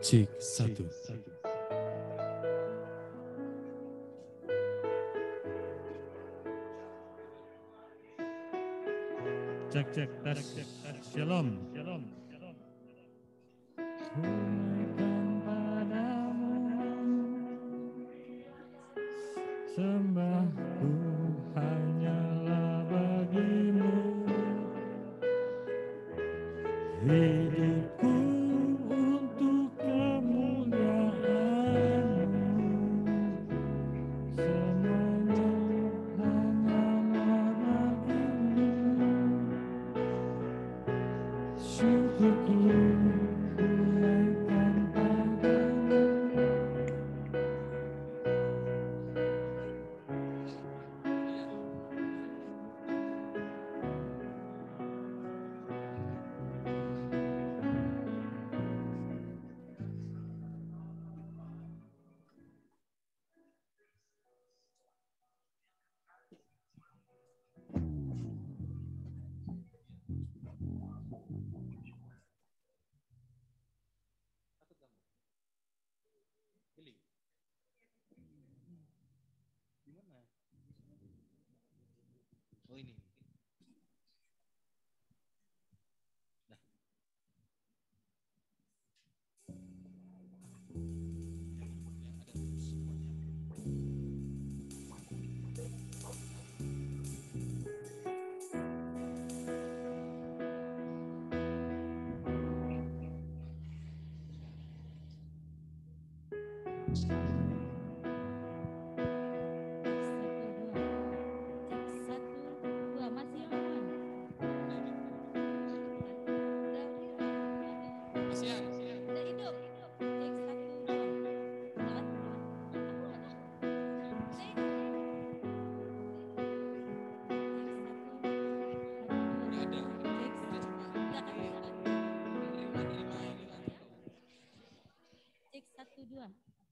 Cek satu. Cek cek tes. Shalom. Shalom. Tunaikan padamu sembahku hanyalah bagimu, hidupku untuk kemuliaan-Mu, semuanya hanyalah bagimu, syukurku tunaikan padamu. Oh ini.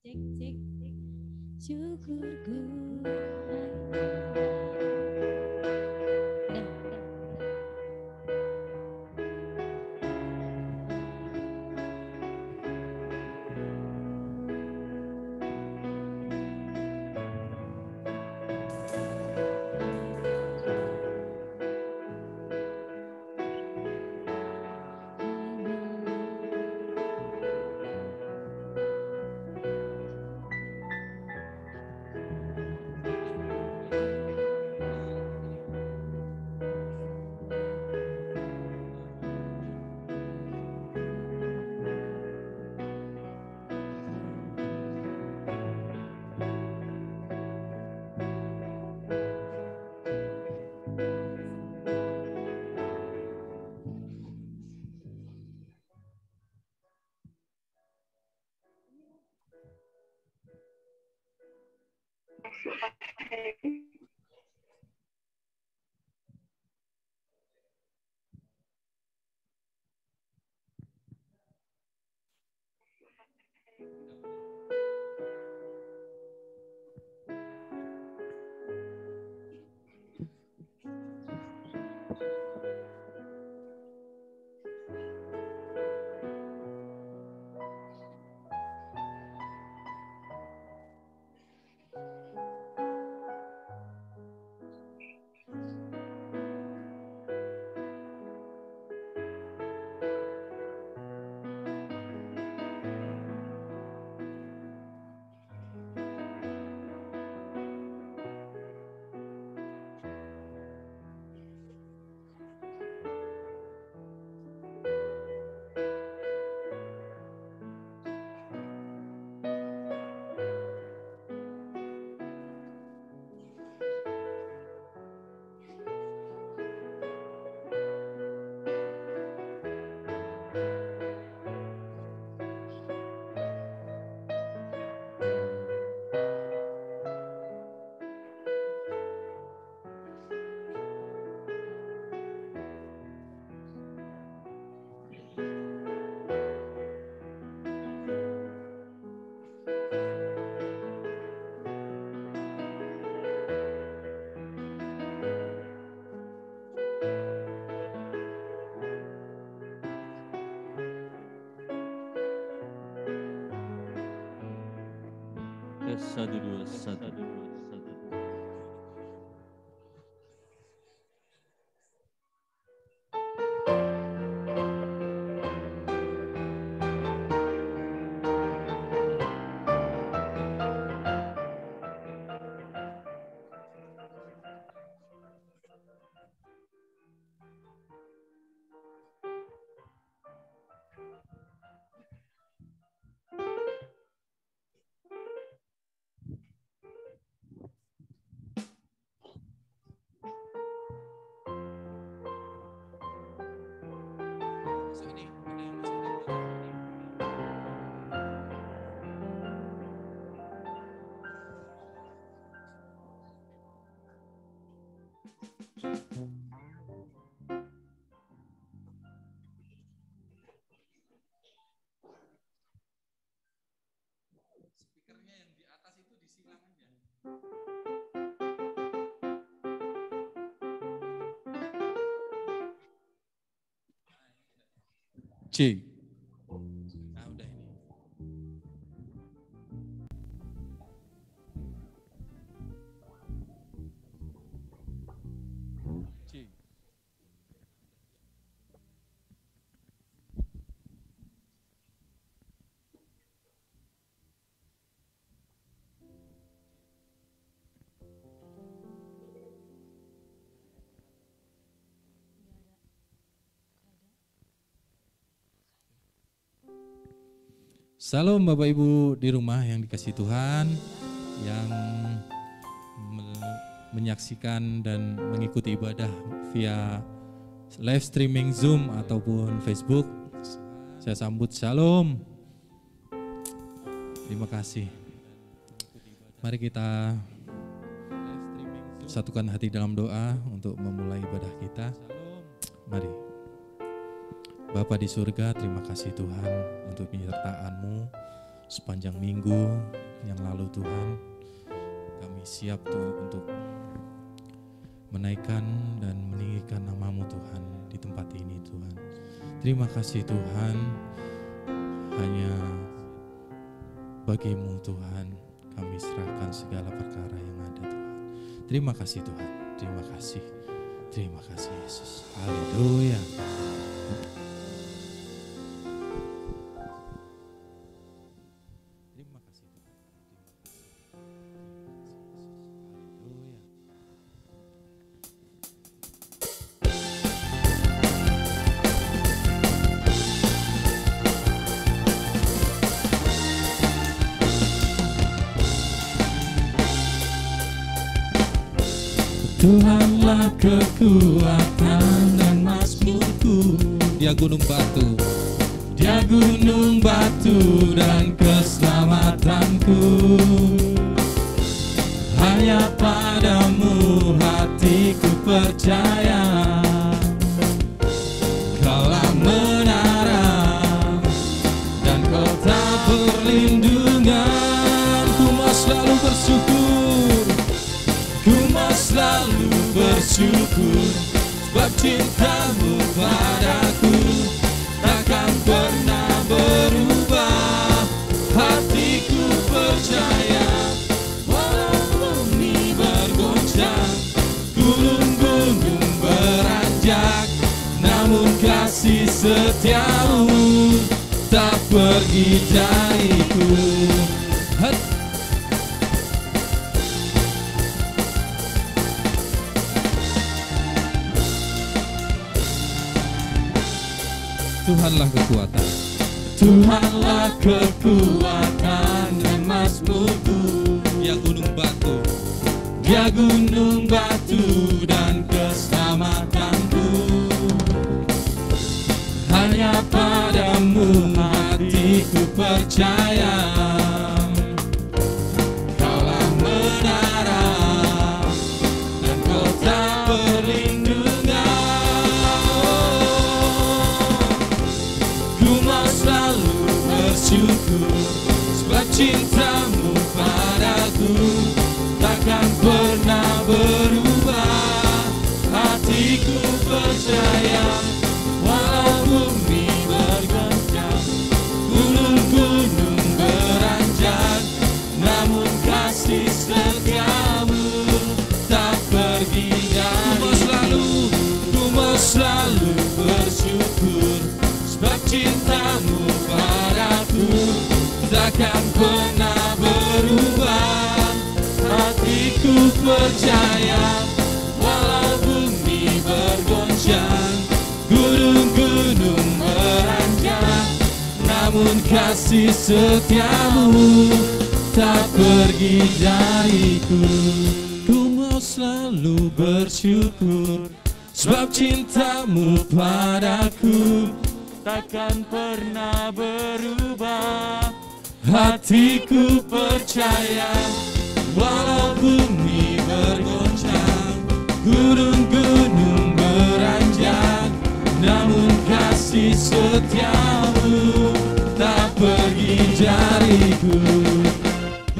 Cek cek syukurku. Satu dua satu. Speakernya yang di atas itu disilang aja. C. Nah, udah ini. C. Salam Bapak Ibu di rumah yang dikasihi Tuhan, yang menyaksikan dan mengikuti ibadah via live streaming Zoom ataupun Facebook. Saya sambut shalom. Terima kasih. Mari kita satukan hati dalam doa untuk memulai ibadah kita. Mari. Bapa di surga, terima kasih Tuhan untuk penyertaan-Mu sepanjang minggu yang lalu Tuhan. Kami siap untuk menaikkan dan meninggikan nama-Mu Tuhan di tempat ini Tuhan. Terima kasih Tuhan, hanya bagi-Mu Tuhan kami serahkan segala perkara yang ada Tuhan. Terima kasih Tuhan, terima kasih. Terima kasih Yesus. Haleluya. Tuhanlah kekuatan dan mazmurku. Dia gunung batu, Dia gunung batu dan keselamatanku. hanya padamu hatiku percaya. Kaulah menara dan kota perlindungan. Ku mau selalu bersyukur, ku mau selalu bersyukur, sebab cintamu padaku takkan pernah berubah. Hatiku percaya, walau bumi bergoncang, gunung-gunung beranjak, namun kasih setiamu tak pergi dariku. Tuhanlah kekuatan, Tuhanlah kekuatan dan mazmurku. Ya gunung batu, ya gunung batu dan keselamatanku. Hanya padamu hatiku percaya. Kaulah menara dan kota perlindungan. Ku mau selalu bersyukur, sebab cintamu padaku takkan pernah berubah. Hatiku percaya, walau bumi bergoncang, gunung-gunung beranjak, namun kasih setiamu tak pergi dariku. Ku mau selalu bersyukur, sebab cintamu padaku takkan pernah berubah. Hatiku percaya, walau bumi bergoncang, gunung-gunung beranjak, namun kasih setiamu tak pergi dariku. Ku mau selalu bersyukur, sebab cintamu padaku takkan pernah berubah. Hatiku percaya, walau bumi bergoncang, gunung-gunung beranjak, namun kasih setiamu tak pergi dariku.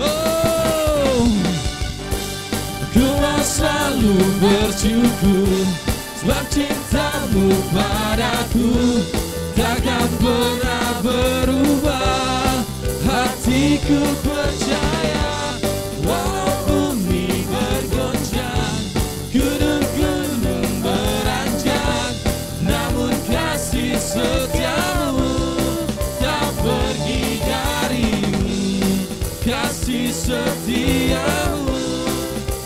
Oh, ku mau selalu bersyukur, sebab cintamu padaku takkan pernah berubah. Hatiku percaya, walau bumi bergoncang, gunung-gunung beranjak, namun kasih setiamu tak pergi darimu. Kasih setiamu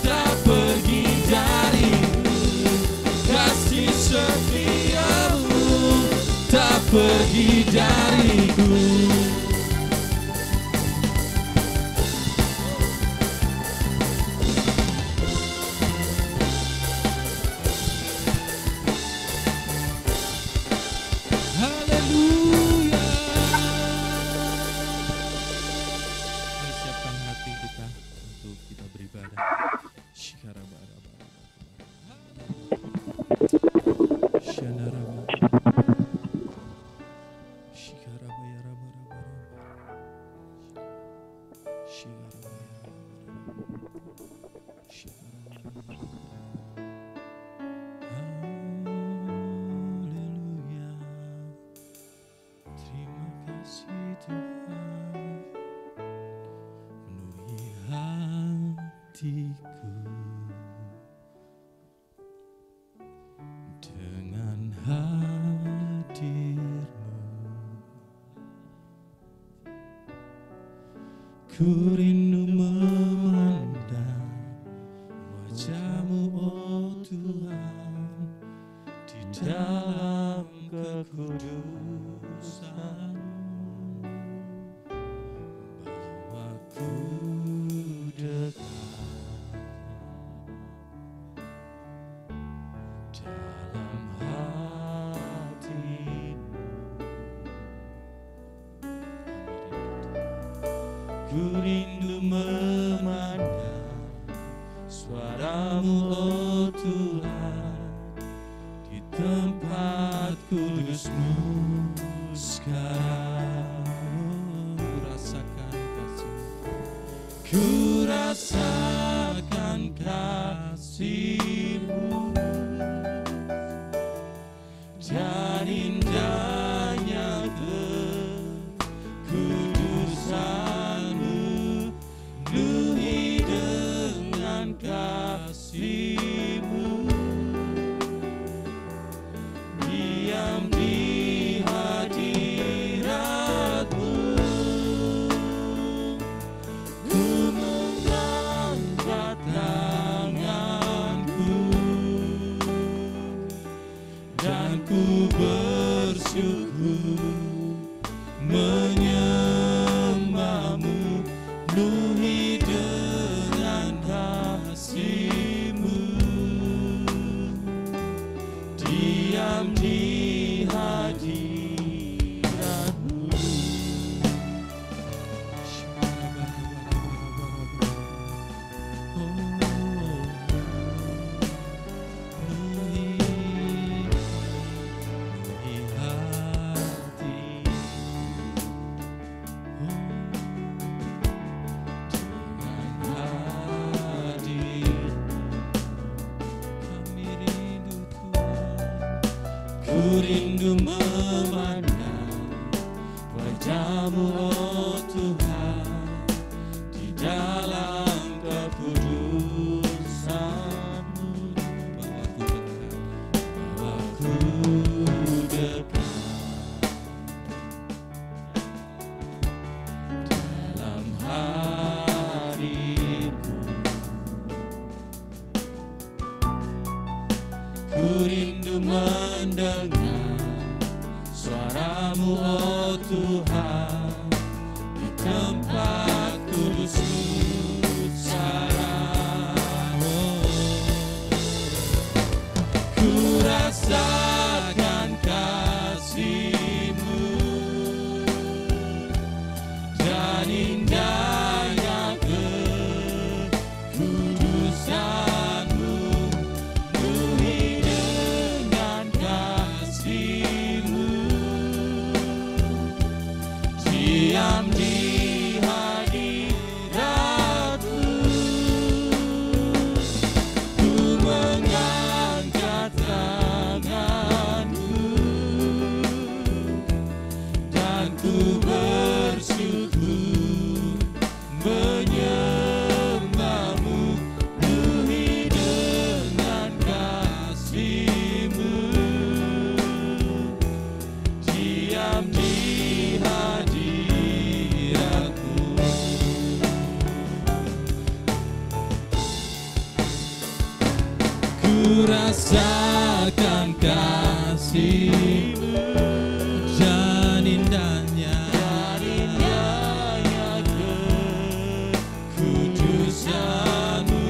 tak pergi darimu. Kasih setiamu tak pergi dariku. Haleluya. Persiapkan hati kita untuk kita beribadah. Haleluya. Terima kasih Tuhan, penuhi hatiku dengan hadir-Mu. Ku rindu memandang wajah-Mu, oh Tuhan, di dalam kekudusan. Bawa ku dekat dalam hati-Mu. Ku rindu memandang wajah-Mu, oh Tuhan, di tempat kudus-Mu sekarang. Ku rasakan kasih-Mu, ku rasakan kasih-Mu, dan indahnya kekudusan-Mu, penuhi dengan kasih-Mu, diam di hadirat-Mu, ku mengangkat tanganku dan ku bersyukur menyembah-Mu, penuhi dengan kasih-Mu, diam di hadirat-Mu. Ku rindu memandang wajah-Mu, oh Tuhan, di dalam kekudusan-Mu. Bawaku dekat dalam hariku. Ku rindu mendengar suara-Mu, oh Tuhan, di tempat kudus-Mu sekarang. Ku rasakan kasih-Mu, dan indahnya kekudusan-Mu, penuhi dengan kasih-Mu, diam di hadirat-Mu, ku mengangkat tanganku dan ku bersyukur menyembah-Mu, penuhi dengan kasih-Mu, diam di hadirat-Mu. Ku rasakan kasih-Mu, dan indahnya kekudusan-Mu,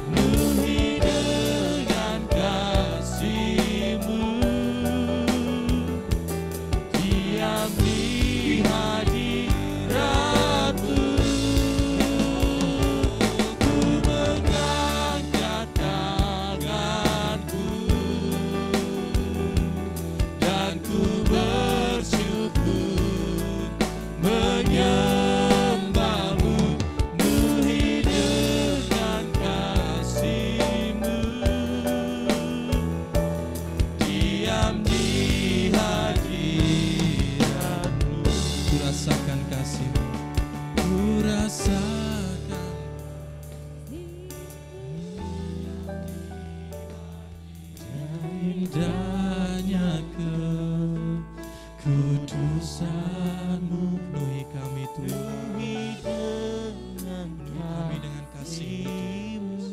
penuhi dengan kasih-Mu, diam di hadirat-Mu, ku mengangkat tanganku dan ku bersyukur menyembah-Mu, penuhi dengan kasih-Mu, diam di hadirat-Mu. Ku rasakan kasih-Mu, ku rasakan indahnya kekudusan-Mu, penuhi kami Tuhan, penuhi kami dengan kasih-Mu,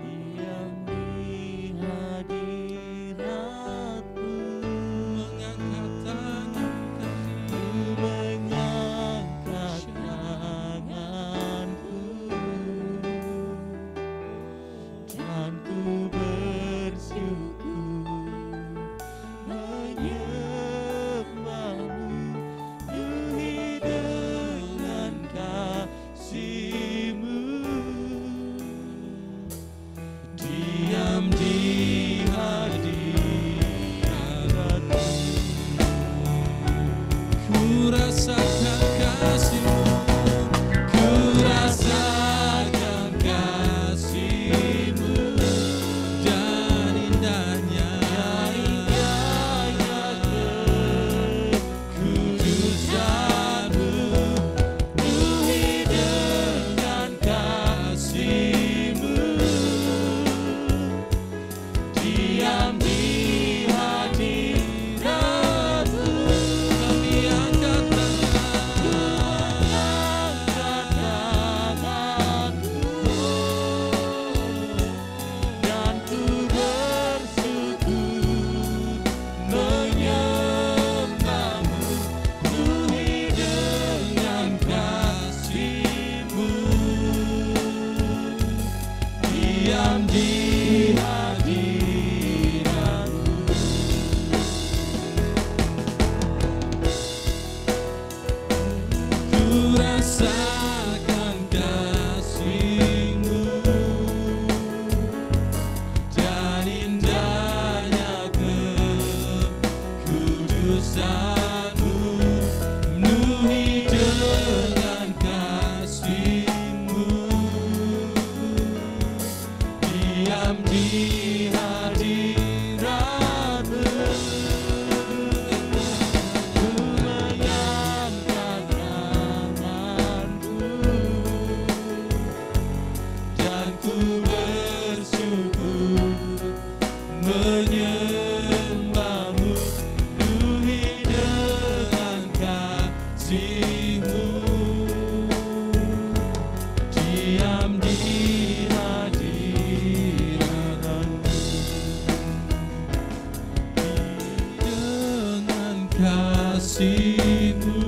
diam di hadirat-Mu, mengangkat tangan kami, mengangkat tanganku dan ku bersyukur menyembah-Mu, menyembahmu, ku dengan kasih-Mu, diam di hadirat-Mu, dengan kasih-Mu,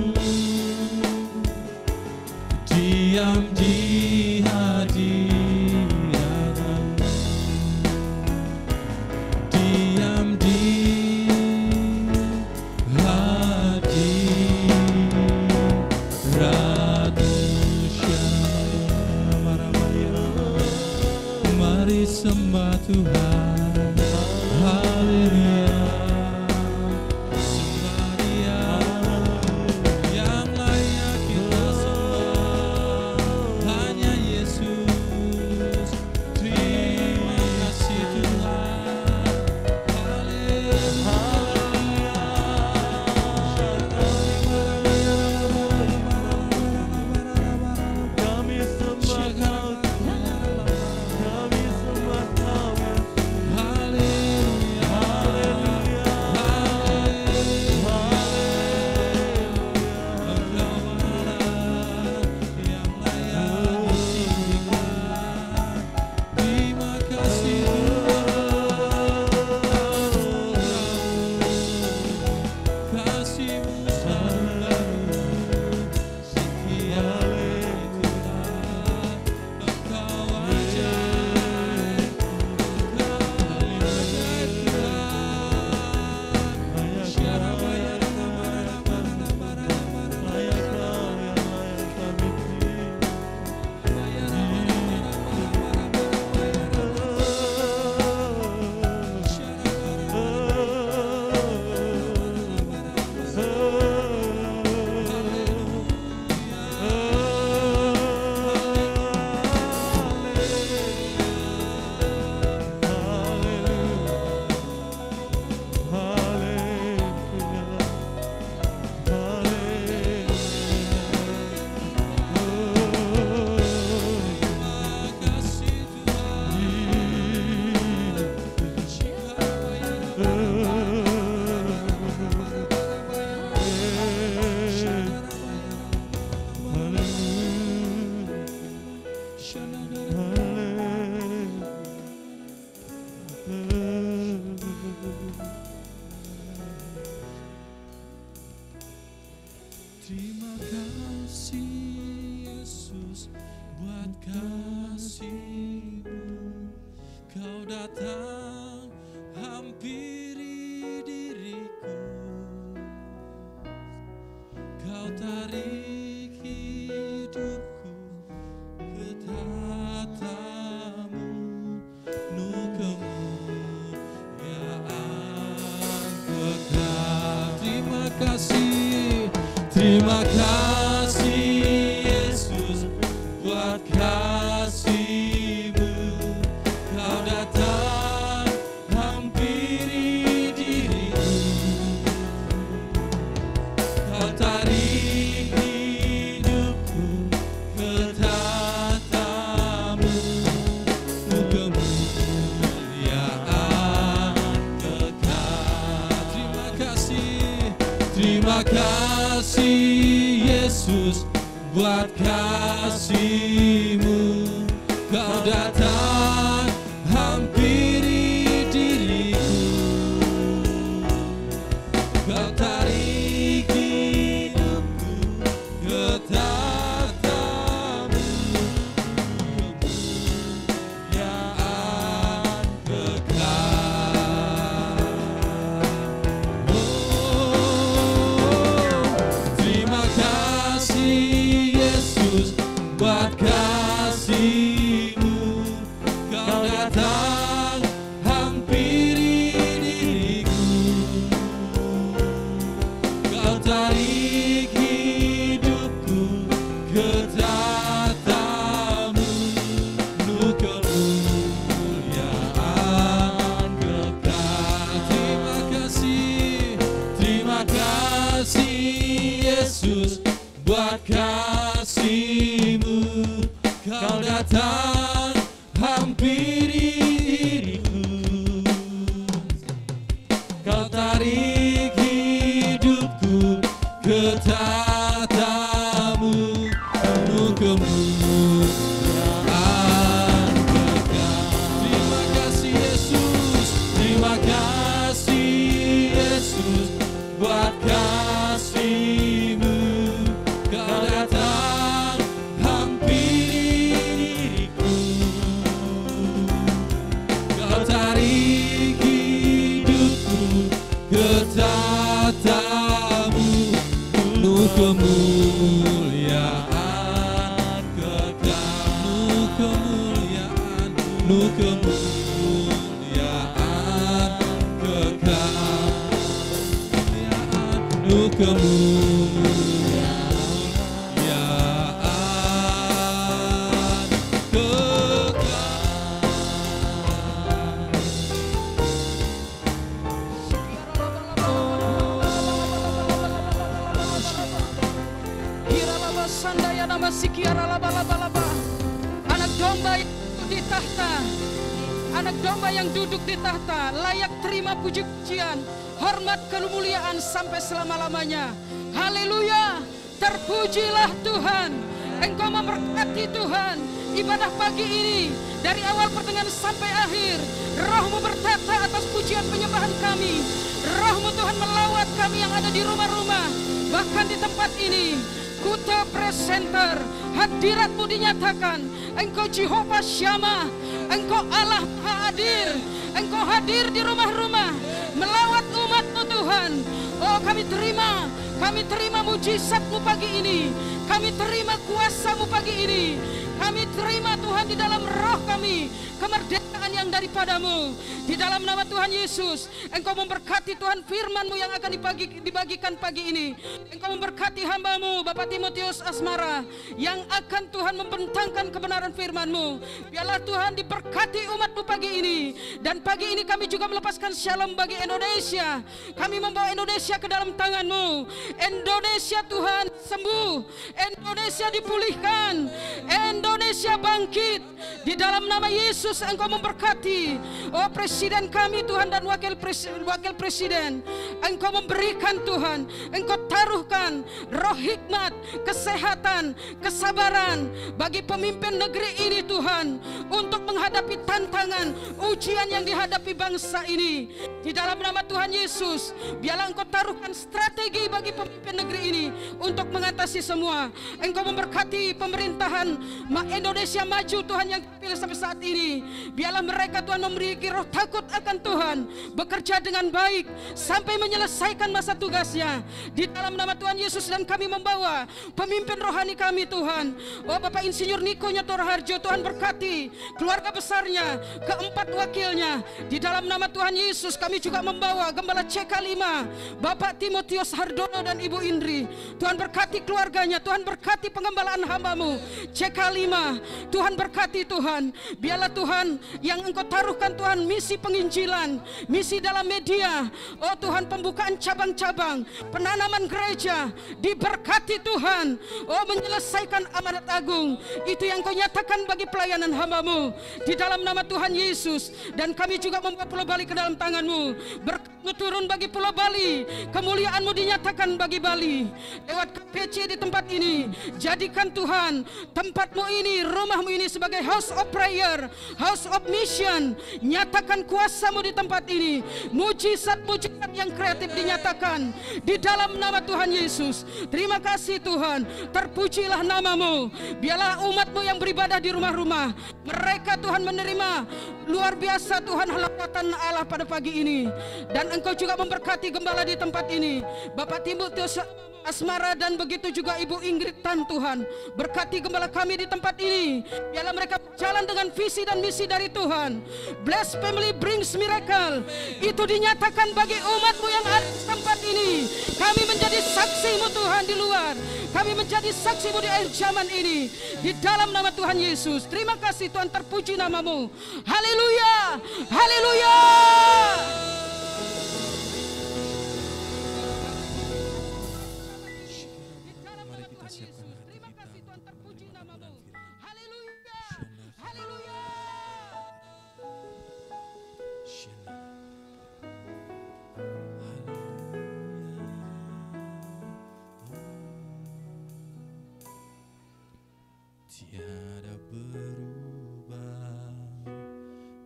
diam di hadirat-Mu, diam di hadirat-Mu. Mari sembah Tuhan, haleluya. Sembah Dia yang layak kita sembah, hanya Yesus. Terima kasih Tuhan, haleluya. Kami sembah Kau, kami sembah Kau, Haleluya, haleluya, Engkau adalah yang layak disembah. Terima kasih Tuhan, kasih-Mu selalu setia Tuhan. Engkau ajaib, Engkau ajaib Tuhan. Syarabaya layak Kau yang layak kami Terima kasih Yesus buat kasih-Mu. Kau datang hampiri diriku, Kau tarik hidupku ke tatamu, penuh kemuliaan kekal. Terima kasih Yesus buat kasih-Mu. Kau datang hampiri diriku, Kau tarik hidupku ke tatamu, penuh kemuliaan kekal. Terima kasih Yesus buat kasih-Mu. Kau datang hampiri diriku, Kau tarik hidupku ke tatamu, kemuliaan kekal. Terima kasih Yesus buat kasih-Mu. Ketatamu penuh kemuliaan kekal, penuh kemuliaan kekal, penuh kemuliaan kekal. Anak domba yang duduk di tahta, anak domba yang duduk di tahta layak terima puji-pujian, hormat, kemuliaan sampai selama-lamanya. Haleluya, terpujilah Tuhan. Engkau memberkati Tuhan ibadah pagi ini dari awal pertengahan sampai akhir. Roh-Mu bertata atas pujian penyembahan kami. Roh-Mu Tuhan melawat kami yang ada di rumah-rumah, bahkan di tempat ini. Kuta Presenter, hadirat-Mu dinyatakan. Engkau Jehovah Syama, Engkau Allah Maha Hadir. Engkau hadir di rumah-rumah, melawat umat-Mu Tuhan. Oh, kami terima mujizat-Mu pagi ini. Kami terima kuasa-Mu pagi ini. Kami terima Tuhan di dalam roh kami kemerdekaan yang daripada-Mu. Di dalam nama Tuhan Yesus, Engkau memberkati Tuhan firman-Mu yang akan dibagikan pagi ini. Engkau memberkati hamba-Mu Bapak Timotius Asmara yang akan Tuhan membentangkan kebenaran firman-Mu. Biarlah Tuhan diberkati umat-Mu pagi ini. Dan pagi ini kami juga melepaskan shalom bagi Indonesia. Kami membawa Indonesia ke dalam tangan-Mu. Indonesia Tuhan sembuh, Indonesia dipulihkan, Indonesia bangkit. Di dalam nama Yesus Engkau memberkati oh presiden kami Tuhan dan wakil presiden. Engkau memberikan Tuhan, Engkau taruhkan roh hikmat, kesehatan, kesabaran bagi pemimpin negeri ini Tuhan, untuk menghadapi tantangan, ujian yang dihadapi bangsa ini. Di dalam nama Tuhan Yesus, biarlah Engkau taruhkan strategi bagi pemimpin negeri ini untuk mengatasi semua. Engkau memberkati pemerintahan Indonesia Maju Tuhan yang terpilih sampai saat ini. Biarlah mereka Tuhan memiliki roh takut akan Tuhan, bekerja dengan baik sampai menyelesaikan masa tugasnya. Di dalam nama Tuhan Yesus, dan kami membawa pemimpin rohani kami Tuhan, oh Bapak Insinyur Niko Nyoto Raharjo, Tuhan berkati keluarga besarnya, keempat wakilnya. Di dalam nama Tuhan Yesus kami juga membawa Gembala CK5 Bapak Timotius Hardono dan Ibu Indri. Tuhan berkati keluarganya, Tuhan berkati pengembalaan hamba-Mu CK5. Tuhan berkati Tuhan. Biarlah Tuhan yang Engkau taruhkan Tuhan, misi penginjilan, misi dalam media, oh Tuhan pembukaan cabang-cabang, penanaman gereja, diberkati Tuhan. Oh menyelesaikan amanat agung, itu yang Kau nyatakan bagi pelayanan hamba-Mu. Di dalam nama Tuhan Yesus, dan kami juga membawa Pulau Bali ke dalam tangan-Mu. Berkat-Mu turun bagi Pulau Bali, kemuliaan-Mu dinyatakan bagi Bali. Lewat KPC di tempat ini, jadikan Tuhan tempat-Mu ini, rumah-Mu ini sebagai house of prayer, house of mission. Nyatakan kuasa-Mu di tempat ini. Mujizat-mujizat yang kreatif dinyatakan di dalam nama Tuhan Yesus. Terima kasih Tuhan, terpujilah nama-Mu. Biarlah umat-Mu yang beribadah di rumah-rumah, mereka Tuhan menerima luar biasa Tuhan lawatan Allah pada pagi ini. Dan Engkau juga memberkati gembala di tempat ini, Bapak Timotius Asmara, dan begitu juga Ibu Ingrid Tan. Tuhan berkati gembala kami di tempat ini. Biarlah mereka berjalan dengan visi dan misi dari Tuhan. Bless family brings miracle, itu dinyatakan bagi umat-Mu yang ada di tempat ini. Kami menjadi saksi-Mu Tuhan di luar, kami menjadi saksi-Mu di akhir zaman ini. Di dalam nama Tuhan Yesus, terima kasih Tuhan, terpuji nama-Mu. Haleluya, haleluya. Tiada berubah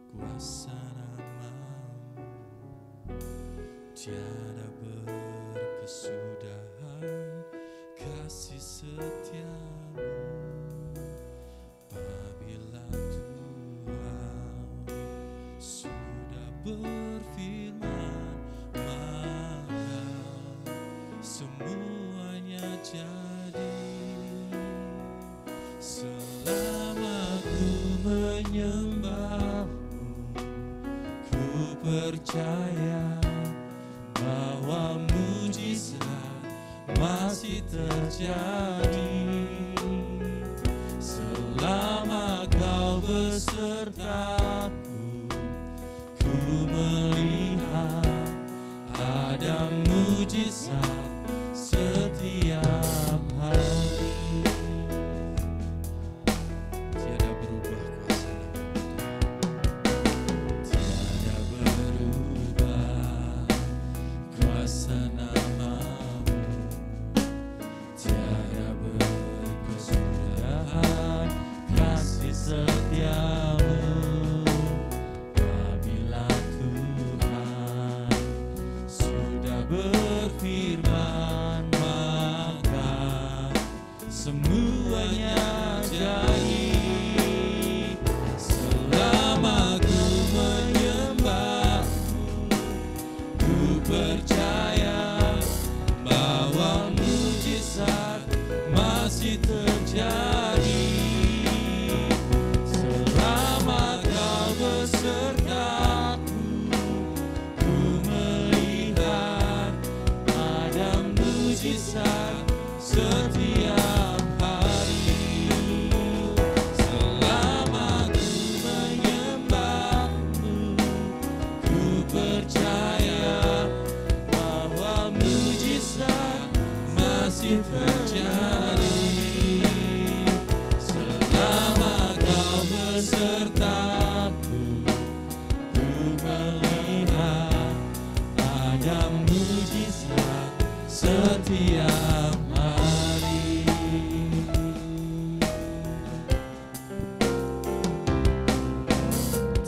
kuasa nama-Mu, tiada berkesudahan kasih setia-Mu. Apabila Tuhan sudah berfirman, terjadi selama ku menyembahmu. Ku percaya bahwa mujizat masih terjadi selama kau besertaku. Ku melihat ada mujizat setiap hari. Tiada berubah kuasa namamu, tiada berkesudahan kasih setiamu. Apabila Tuhan sudah berfirman, maka semuanya jadi. Selama ku menyembahmu, ku percaya bahwa mujizat masih terjadi. Selama kau besertaku, ku melihat ada mujizat setiap hari. Selama ku menyembahmu, ku percaya bahwa mujizat masih terjadi. Selama kau besertaku, ku melihat ada mujizat setiap hari.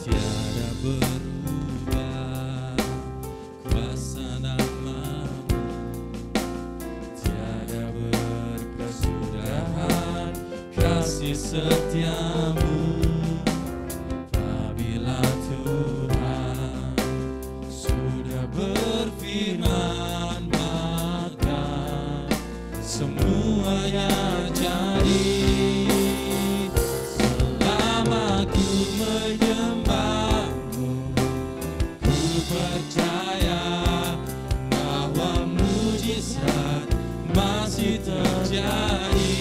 Tiada berubah kuasa namamu, tiada berkesudahan kasih setiamu. Apabila Tuhan sudah berfirman, maka semuanya jadi. Selama ku menyembahmu, ku percaya bahwa mujizat masih terjadi.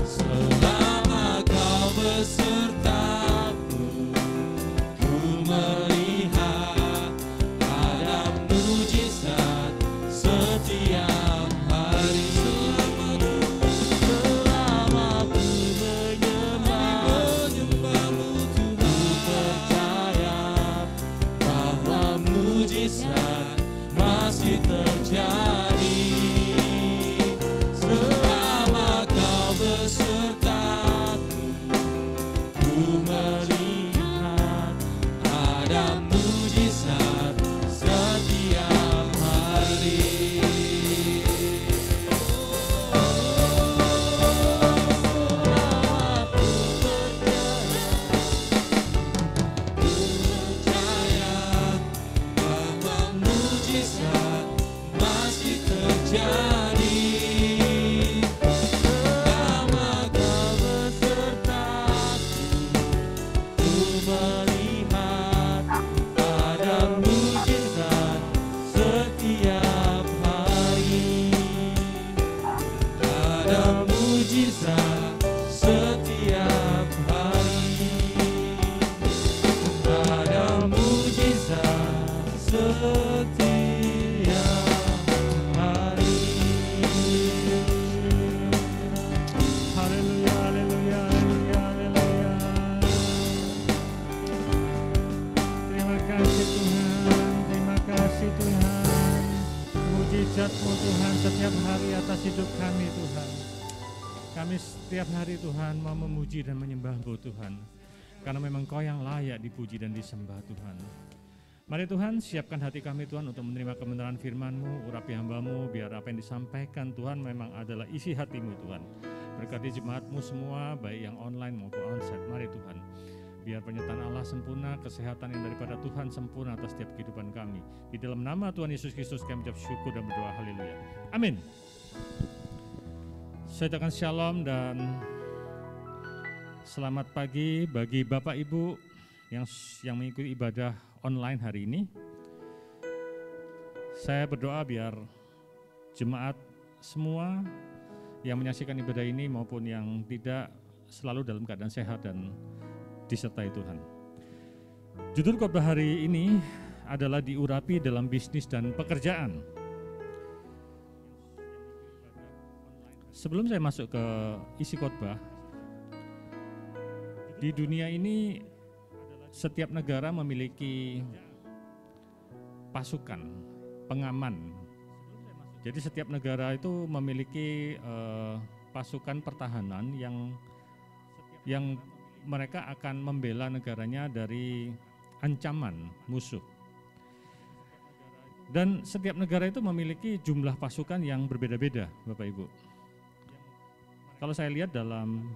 Selama kau besertaku, ku melihat ada mujizat setiap hari. Selama ku menyembahmu, ku percaya bahwa mujizat masih terjadi. Selama kau besertaku, ku melihat ada mujizat setiap hari. Percaya bahwa mujizat masih terjadi. Selama kau besertaku, ku melihat ada mujizat setiap hari. Ada mujizat setiap hari. Ada mujizat setiap hari. Haleluya, haleluya, haleluya, haleluya. Terima kasih Tuhan, terima kasih Tuhan. Mujizat-Mu Tuhan setiap hari atas hidup kami Tuhan. Kami setiap hari Tuhan mau memuji dan menyembah-Mu Tuhan. Karena memang Kau yang layak dipuji dan disembah Tuhan. Mari Tuhan siapkan hati kami Tuhan untuk menerima kebenaran firman-Mu, urapi hamba-Mu, biar apa yang disampaikan Tuhan memang adalah isi hati-Mu Tuhan. Berkati jemaat-Mu semua, baik yang online maupun onsite. Mari Tuhan, biar penyertaan Allah sempurna, kesehatan yang daripada Tuhan sempurna atas setiap kehidupan kami. Di dalam nama Tuhan Yesus Kristus kami ucap syukur dan berdoa, haleluya. Amin. Saya ucapkan shalom dan selamat pagi bagi Bapak Ibu yang mengikuti ibadah online hari ini. Saya berdoa biar jemaat semua yang menyaksikan ibadah ini maupun yang tidak selalu dalam keadaan sehat dan disertai Tuhan. Judul khotbah hari ini adalah diurapi dalam bisnis dan pekerjaan. Sebelum saya masuk ke isi khotbah, di dunia ini setiap negara memiliki pasukan pengaman. Jadi setiap negara itu memiliki pasukan pertahanan yang mereka akan membela negaranya dari ancaman musuh. Dan setiap negara itu memiliki jumlah pasukan yang berbeda-beda, Bapak Ibu. Kalau saya lihat dalam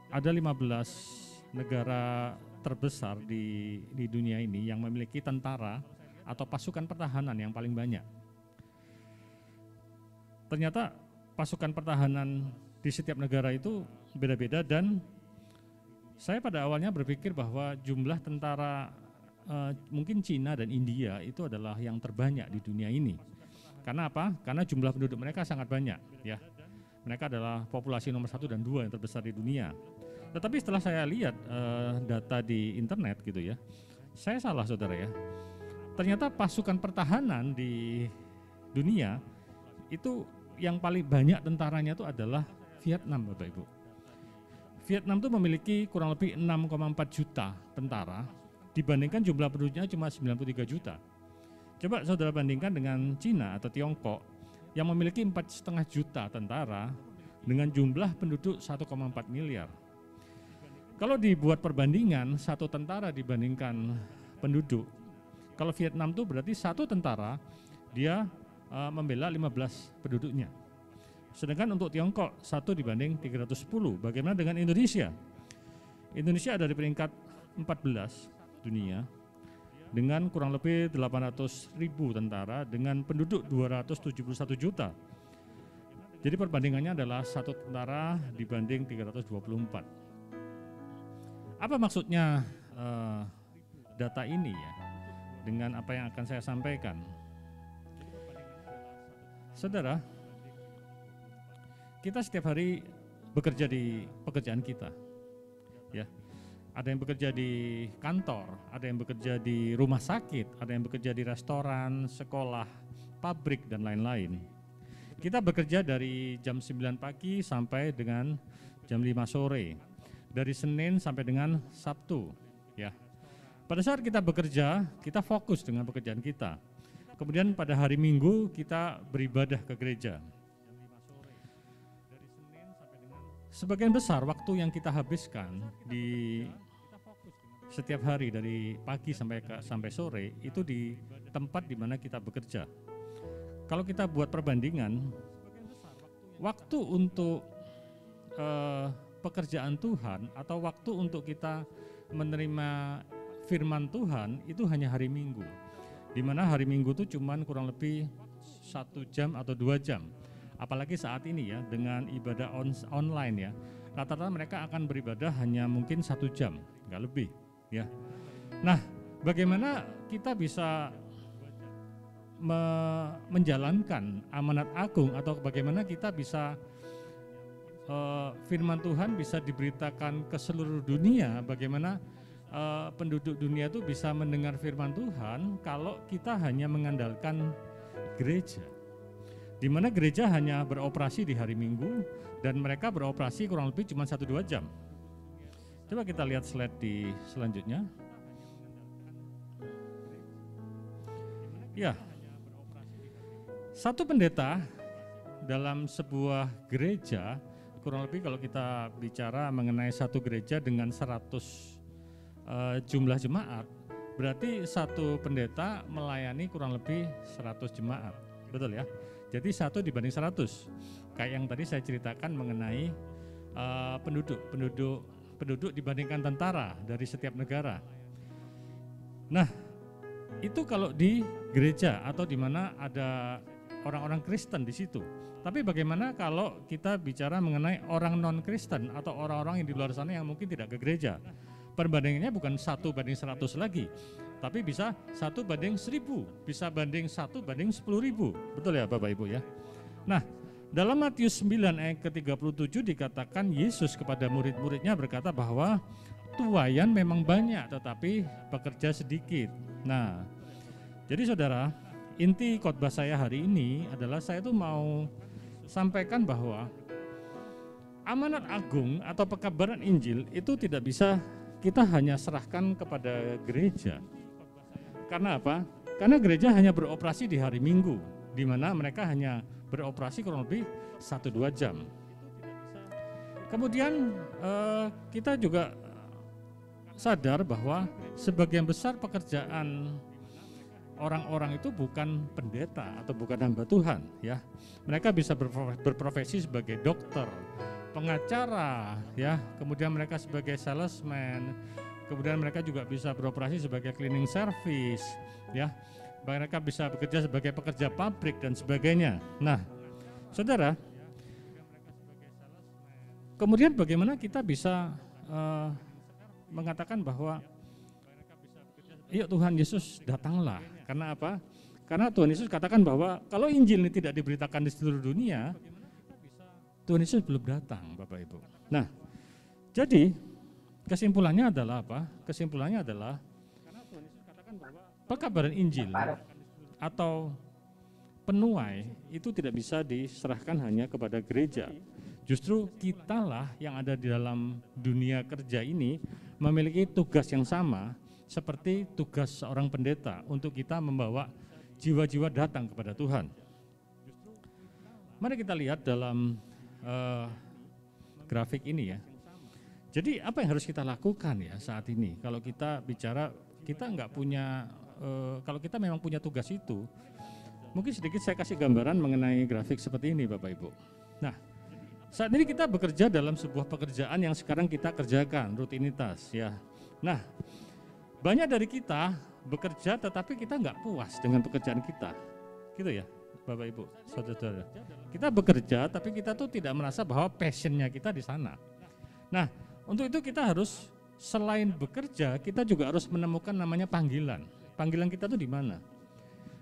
ada 15 negara terbesar di dunia ini yang memiliki tentara atau pasukan pertahanan yang paling banyak. Ternyata pasukan pertahanan di setiap negara itu beda-beda dan saya pada awalnya berpikir bahwa jumlah tentara mungkin Cina dan India itu adalah yang terbanyak di dunia ini. Karena apa? Karena jumlah penduduk mereka sangat banyak, ya. Mereka adalah populasi nomor 1 dan 2 yang terbesar di dunia. Tetapi setelah saya lihat data di internet gitu ya, saya salah saudara ya. Ternyata pasukan pertahanan di dunia itu yang paling banyak tentaranya itu adalah Vietnam, Bapak Ibu. Vietnam itu memiliki kurang lebih 6,4 juta tentara dibandingkan jumlah penduduknya cuma 93 juta. Coba saudara bandingkan dengan Cina atau Tiongkok yang memiliki 4,5 juta tentara dengan jumlah penduduk 1,4 miliar. Kalau dibuat perbandingan satu tentara dibandingkan penduduk, kalau Vietnam itu berarti satu tentara dia membela 15 penduduknya. Sedangkan untuk Tiongkok 1 dibanding 310. Bagaimana dengan Indonesia? Indonesia ada di peringkat 14 dunia dengan kurang lebih 800.000 tentara dengan penduduk 271 juta. Jadi perbandingannya adalah satu tentara dibanding 324. Apa maksudnya data ini ya dengan apa yang akan saya sampaikan? Saudara, kita setiap hari bekerja di pekerjaan kita, ya. Ada yang bekerja di kantor, ada yang bekerja di rumah sakit, ada yang bekerja di restoran, sekolah, pabrik, dan lain-lain. Kita bekerja dari jam 9 pagi sampai dengan jam 5 sore, dari Senin sampai dengan Sabtu. Ya. Pada saat kita bekerja, kita fokus dengan pekerjaan kita. Kemudian pada hari Minggu kita beribadah ke gereja. Sebagian besar waktu yang kita habiskan di setiap hari dari pagi sampai sore itu di tempat di mana kita bekerja. Kalau kita buat perbandingan, waktu untuk pekerjaan Tuhan atau waktu untuk kita menerima firman Tuhan itu hanya hari Minggu, di mana hari Minggu itu cuman kurang lebih 1 jam atau 2 jam. Apalagi saat ini ya dengan ibadah online ya, rata-rata mereka akan beribadah hanya mungkin 1 jam, nggak lebih ya. Nah, bagaimana kita bisa menjalankan amanat agung atau bagaimana kita bisa firman Tuhan bisa diberitakan ke seluruh dunia, bagaimana penduduk dunia itu bisa mendengar firman Tuhan kalau kita hanya mengandalkan gereja. Di mana gereja hanya beroperasi di hari Minggu dan mereka beroperasi kurang lebih cuma 1-2 jam. Coba kita lihat slide di selanjutnya. Ya, satu pendeta dalam sebuah gereja, kurang lebih kalau kita bicara mengenai satu gereja dengan 100 jumlah jemaat, berarti satu pendeta melayani kurang lebih 100 jemaat, betul ya? Jadi 1 dibanding 100, kayak yang tadi saya ceritakan mengenai penduduk dibandingkan tentara dari setiap negara. Nah, itu kalau di gereja atau di mana ada orang-orang Kristen di situ. Tapi bagaimana kalau kita bicara mengenai orang non-Kristen atau orang-orang yang di luar sana yang mungkin tidak ke gereja? Perbandingannya bukan 1:100 lagi, tapi bisa 1:1000, bisa banding 1:10.000. Betul ya Bapak Ibu ya? Nah, dalam Matius 9 ayat ke-37 dikatakan Yesus kepada murid-muridnya berkata bahwa tuaian memang banyak tetapi pekerja sedikit. Nah, jadi saudara, inti khotbah saya hari ini adalah saya tuh mau sampaikan bahwa amanat agung atau pekabaran Injil itu tidak bisa kita hanya serahkan kepada gereja. Karena apa? Karena gereja hanya beroperasi di hari Minggu, di mana mereka hanya beroperasi kurang lebih 1-2 jam. Kemudian kita juga sadar bahwa sebagian besar pekerjaan orang-orang itu bukan pendeta atau bukan hamba Tuhan, ya. Mereka bisa berprofesi sebagai dokter, pengacara, ya. Kemudian mereka sebagai salesman, kemudian mereka juga bisa beroperasi sebagai cleaning service, ya. Mereka bisa bekerja sebagai pekerja pabrik dan sebagainya. Nah, saudara, kemudian bagaimana kita bisa mengatakan bahwa yuk Tuhan Yesus datanglah. Karena apa? Karena Tuhan Yesus katakan bahwa kalau Injil ini tidak diberitakan di seluruh dunia, Tuhan Yesus belum datang, Bapak Ibu. Nah, jadi kesimpulannya adalah apa? Kesimpulannya adalah pekabaran Injil atau penuai itu tidak bisa diserahkan hanya kepada gereja. Justru kitalah yang ada di dalam dunia kerja ini memiliki tugas yang sama seperti tugas seorang pendeta untuk kita membawa jiwa-jiwa datang kepada Tuhan. Mari kita lihat dalam grafik ini ya. Jadi apa yang harus kita lakukan ya saat ini? Kalau kita bicara kita nggak punya, kalau kita memang punya tugas itu, mungkin sedikit saya kasih gambaran mengenai grafik seperti ini Bapak Ibu. Nah, saat ini kita bekerja dalam sebuah pekerjaan yang sekarang kita kerjakan, rutinitas ya. Nah, banyak dari kita bekerja tetapi kita nggak puas dengan pekerjaan kita, gitu ya Bapak Ibu, saudara-saudara. Kita bekerja tapi kita tuh tidak merasa bahwa passionnya kita di sana. Nah, untuk itu kita harus selain bekerja, kita juga harus menemukan namanya panggilan. Panggilan kita tuh di mana?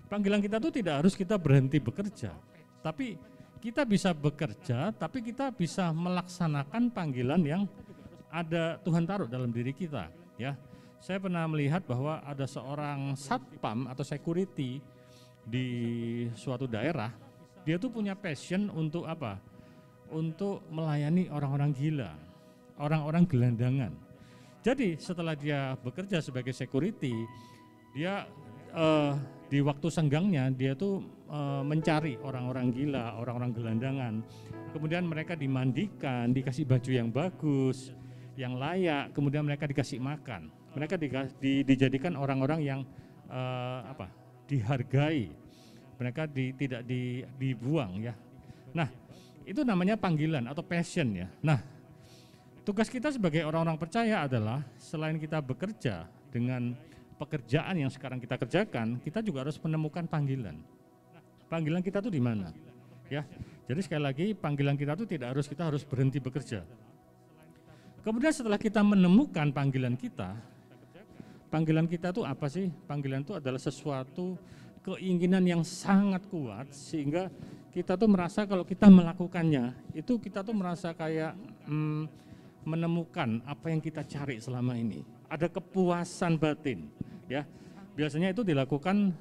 Panggilan kita tuh tidak harus kita berhenti bekerja, tapi kita bisa bekerja, tapi kita bisa melaksanakan panggilan yang ada Tuhan taruh dalam diri kita, ya. Saya pernah melihat bahwa ada seorang satpam atau security di suatu daerah, dia tuh punya passion untuk apa? Untuk melayani orang-orang gila, orang-orang gelandangan. Jadi setelah dia bekerja sebagai security, dia di waktu senggangnya dia tuh mencari orang-orang gila, orang-orang gelandangan. Kemudian mereka dimandikan, dikasih baju yang bagus, yang layak, kemudian mereka dikasih makan. Mereka dijadikan orang-orang yang dihargai. Mereka tidak dibuang ya. Nah, itu namanya panggilan atau passion ya. Nah, tugas kita sebagai orang-orang percaya adalah selain kita bekerja dengan pekerjaan yang sekarang kita kerjakan, kita juga harus menemukan panggilan. Panggilan kita tuh di mana? Ya. Jadi sekali lagi panggilan kita tuh tidak harus kita harus berhenti bekerja. Kemudian setelah kita menemukan panggilan kita tuh apa sih? Panggilan itu adalah sesuatu keinginan yang sangat kuat sehingga kita tuh merasa kalau kita melakukannya, itu kita tuh merasa kayak menemukan apa yang kita cari selama ini. Ada kepuasan batin, ya. Biasanya itu dilakukan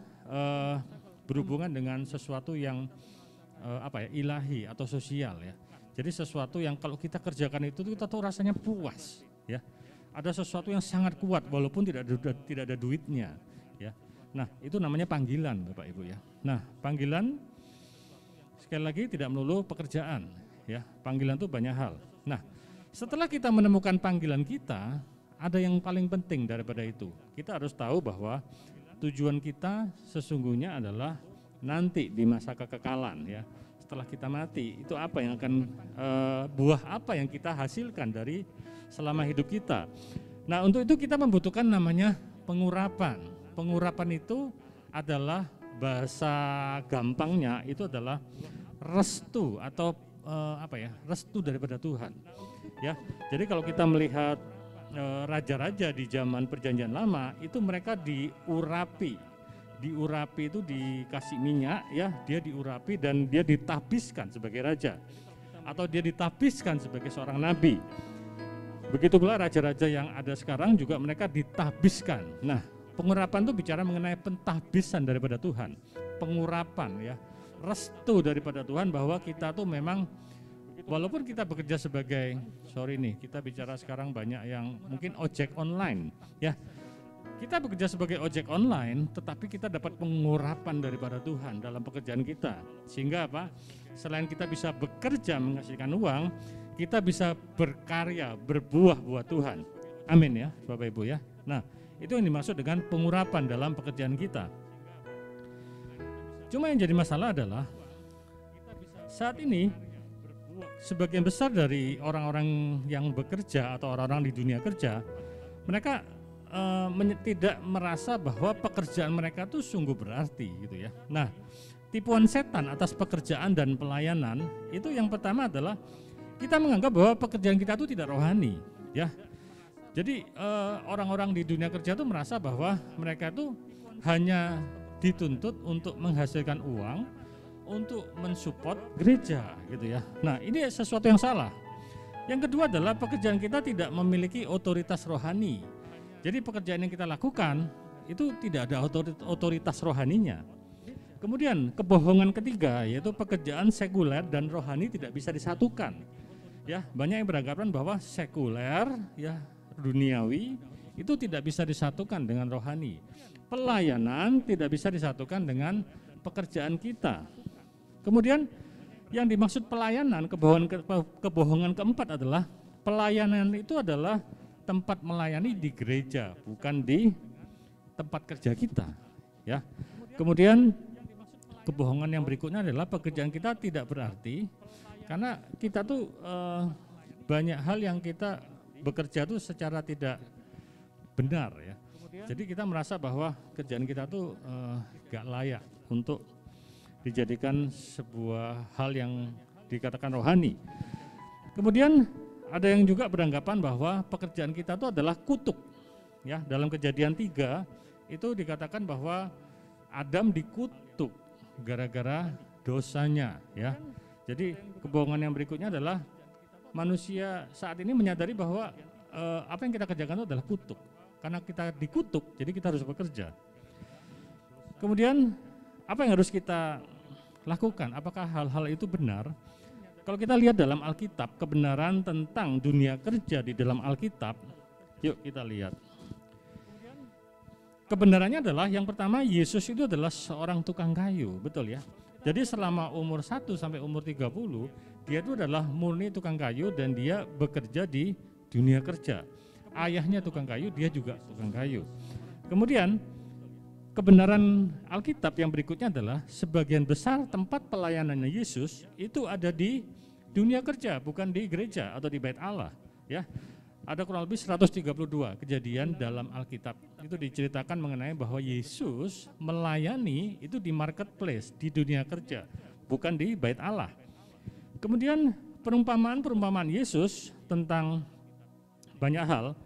berhubungan dengan sesuatu yang ilahi atau sosial ya. Jadi sesuatu yang kalau kita kerjakan itu kita tuh rasanya puas, ya. Ada sesuatu yang sangat kuat walaupun tidak ada duitnya, ya. Nah, itu namanya panggilan, Bapak Ibu ya. Nah, panggilan sekali lagi tidak melulu pekerjaan, ya. Panggilan itu banyak hal. Nah, setelah kita menemukan panggilan kita, ada yang paling penting daripada itu. Kita harus tahu bahwa tujuan kita sesungguhnya adalah nanti di masa kekekalan ya. Setelah kita mati, itu apa yang akan buah apa yang kita hasilkan dari selama hidup kita. Nah, untuk itu kita membutuhkan namanya pengurapan. Pengurapan itu adalah bahasa gampangnya itu adalah restu atau restu daripada Tuhan. Ya, jadi kalau kita melihat raja-raja di zaman Perjanjian Lama itu mereka diurapi itu dikasih minyak, ya, dia diurapi dan dia ditabiskan sebagai raja atau dia ditabiskan sebagai seorang nabi. Begitu pula raja-raja yang ada sekarang juga mereka ditabiskan. Nah, pengurapan itu bicara mengenai pentahbisan daripada Tuhan, pengurapan, ya, restu daripada Tuhan bahwa kita tuh memang walaupun kita bekerja sebagai, kita bicara sekarang banyak yang mungkin ojek online, ya. Kita bekerja sebagai ojek online, tetapi kita dapat pengurapan daripada Tuhan dalam pekerjaan kita. Sehingga apa? Selain kita bisa bekerja menghasilkan uang, kita bisa berkarya, berbuah buat Tuhan. Amin ya, Bapak Ibu ya. Nah, itu yang dimaksud dengan pengurapan dalam pekerjaan kita. Cuma yang jadi masalah adalah saat ini sebagian besar dari orang-orang yang bekerja atau orang-orang di dunia kerja, mereka tidak merasa bahwa pekerjaan mereka itu sungguh berarti gitu ya. Nah, tipuan setan atas pekerjaan dan pelayanan itu yang pertama adalah kita menganggap bahwa pekerjaan kita itu tidak rohani, ya. Jadi orang-orang di dunia kerja itu merasa bahwa mereka itu hanya dituntut untuk menghasilkan uang untuk mensupport gereja gitu ya. Nah, ini sesuatu yang salah. Yang kedua adalah pekerjaan kita tidak memiliki otoritas rohani. Jadi pekerjaan yang kita lakukan itu tidak ada otoritas rohaninya. Kemudian kebohongan ketiga yaitu pekerjaan sekuler dan rohani tidak bisa disatukan. Ya, banyak yang beranggapan bahwa sekuler, ya, duniawi itu tidak bisa disatukan dengan rohani. Pelayanan tidak bisa disatukan dengan pekerjaan kita. Kemudian yang dimaksud pelayanan, kebohongan keempat adalah pelayanan itu adalah tempat melayani di gereja, bukan di tempat kerja kita, ya. Kemudian kebohongan yang berikutnya adalah pekerjaan kita tidak berarti karena kita tuh banyak hal yang kita bekerja tuh secara tidak benar, ya. Jadi kita merasa bahwa kerjaan kita tuh gak layak untuk dijadikan sebuah hal yang dikatakan rohani. Kemudian ada yang juga beranggapan bahwa pekerjaan kita itu adalah kutuk. Ya, dalam Kejadian 3 itu dikatakan bahwa Adam dikutuk gara-gara dosanya, ya. Jadi kebohongan yang berikutnya adalah manusia saat ini menyadari bahwa apa yang kita kerjakan itu adalah kutuk. Karena kita dikutuk, jadi kita harus bekerja. Kemudian apa yang harus kita lakukan? Apakah hal-hal itu benar? Kalau kita lihat dalam Alkitab, kebenaran tentang dunia kerja di dalam Alkitab, yuk kita lihat. Kebenarannya adalah yang pertama, Yesus itu adalah seorang tukang kayu, betul ya. Jadi selama umur 1 sampai umur 30, dia itu adalah murni tukang kayu dan dia bekerja di dunia kerja. Ayahnya tukang kayu, dia juga tukang kayu. Kemudian kebenaran Alkitab yang berikutnya adalah sebagian besar tempat pelayanannya Yesus itu ada di dunia kerja, bukan di gereja atau di bait Allah, ya. Ada kurang lebih 132 kejadian dalam Alkitab. Itu diceritakan mengenai bahwa Yesus melayani itu di marketplace, di dunia kerja, bukan di bait Allah. Kemudian perumpamaan Yesus tentang banyak hal.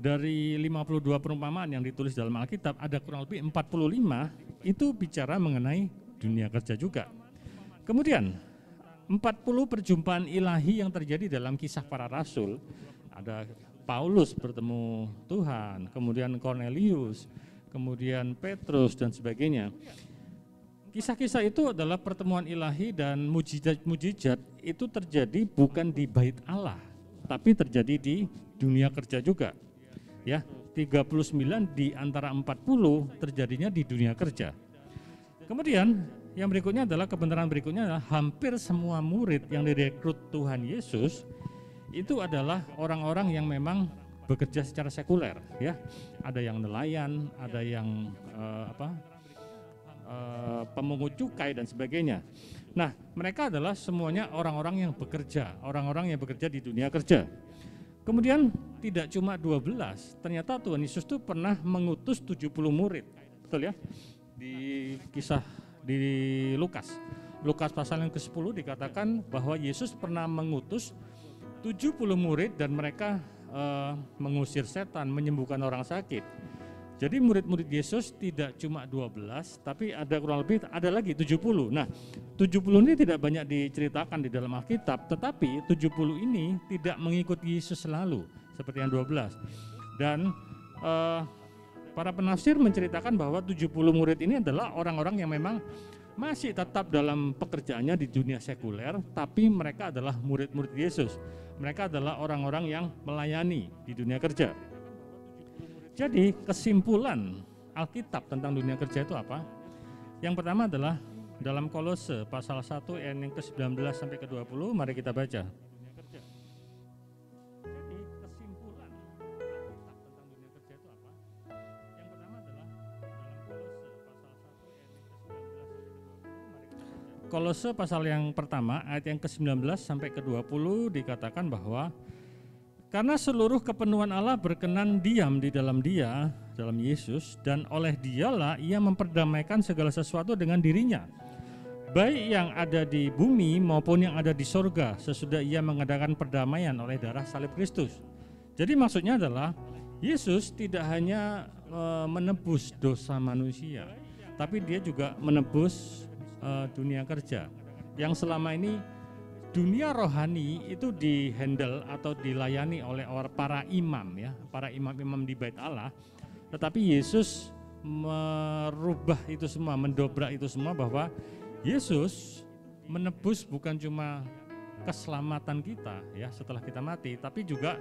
Dari 52 perumpamaan yang ditulis dalam Alkitab, ada kurang lebih 45 itu bicara mengenai dunia kerja juga. Kemudian 40 perjumpaan ilahi yang terjadi dalam Kisah Para Rasul. Ada Paulus bertemu Tuhan, kemudian Cornelius, kemudian Petrus dan sebagainya. Kisah-kisah itu adalah pertemuan ilahi dan mujizat-mujizat itu terjadi bukan di bait Allah, tapi terjadi di dunia kerja juga. Ya, 39 di antara 40 terjadinya di dunia kerja. Kemudian yang berikutnya adalah kebenaran berikutnya adalah hampir semua murid yang direkrut Tuhan Yesus itu adalah orang-orang yang memang bekerja secara sekuler, ya. Ada yang nelayan, ada yang pemungut cukai dan sebagainya. Nah, mereka adalah semuanya orang-orang yang bekerja di dunia kerja. Kemudian tidak cuma 12, ternyata Tuhan Yesus itu pernah mengutus 70 murid. Betul ya? Di kisah di Lukas pasal yang ke-10 dikatakan bahwa Yesus pernah mengutus 70 murid dan mereka mengusir setan, menyembuhkan orang sakit. Jadi murid-murid Yesus tidak cuma 12, tapi ada kurang lebih ada lagi 70. Nah, 70 ini tidak banyak diceritakan di dalam Alkitab, tetapi 70 ini tidak mengikuti Yesus selalu seperti yang 12. Dan para penafsir menceritakan bahwa 70 murid ini adalah orang-orang yang memang masih tetap dalam pekerjaannya di dunia sekuler, tapi mereka adalah murid-murid Yesus. Mereka adalah orang-orang yang melayani di dunia kerja. Jadi kesimpulan Alkitab tentang dunia kerja itu apa? Yang pertama adalah dalam Kolose pasal 1 ayat yang ke-19 sampai ke-20, mari kita baca. Jadi kesimpulan Alkitab tentang dunia kerja itu apa? Yang pertama adalah dalam Kolose pasal 1 ayat yang ke-19 sampai ke-20, mari kita baca. Kolose pasal yang pertama ayat yang ke-19 sampai ke-20 dikatakan bahwa karena seluruh kepenuhan Allah berkenan diam di dalam Dia, dalam Yesus, dan oleh Dialah Ia memperdamaikan segala sesuatu dengan dirinya, baik yang ada di bumi maupun yang ada di sorga, sesudah Ia mengadakan perdamaian oleh darah salib Kristus. Jadi maksudnya adalah Yesus tidak hanya menebus dosa manusia, tapi Dia juga menebus dunia kerja yang selama ini dunia rohani itu dihandle atau dilayani oleh para imam ya, para imam-imam di Bait Allah. Tetapi Yesus merubah itu semua, mendobrak itu semua, bahwa Yesus menebus bukan cuma keselamatan kita ya setelah kita mati, tapi juga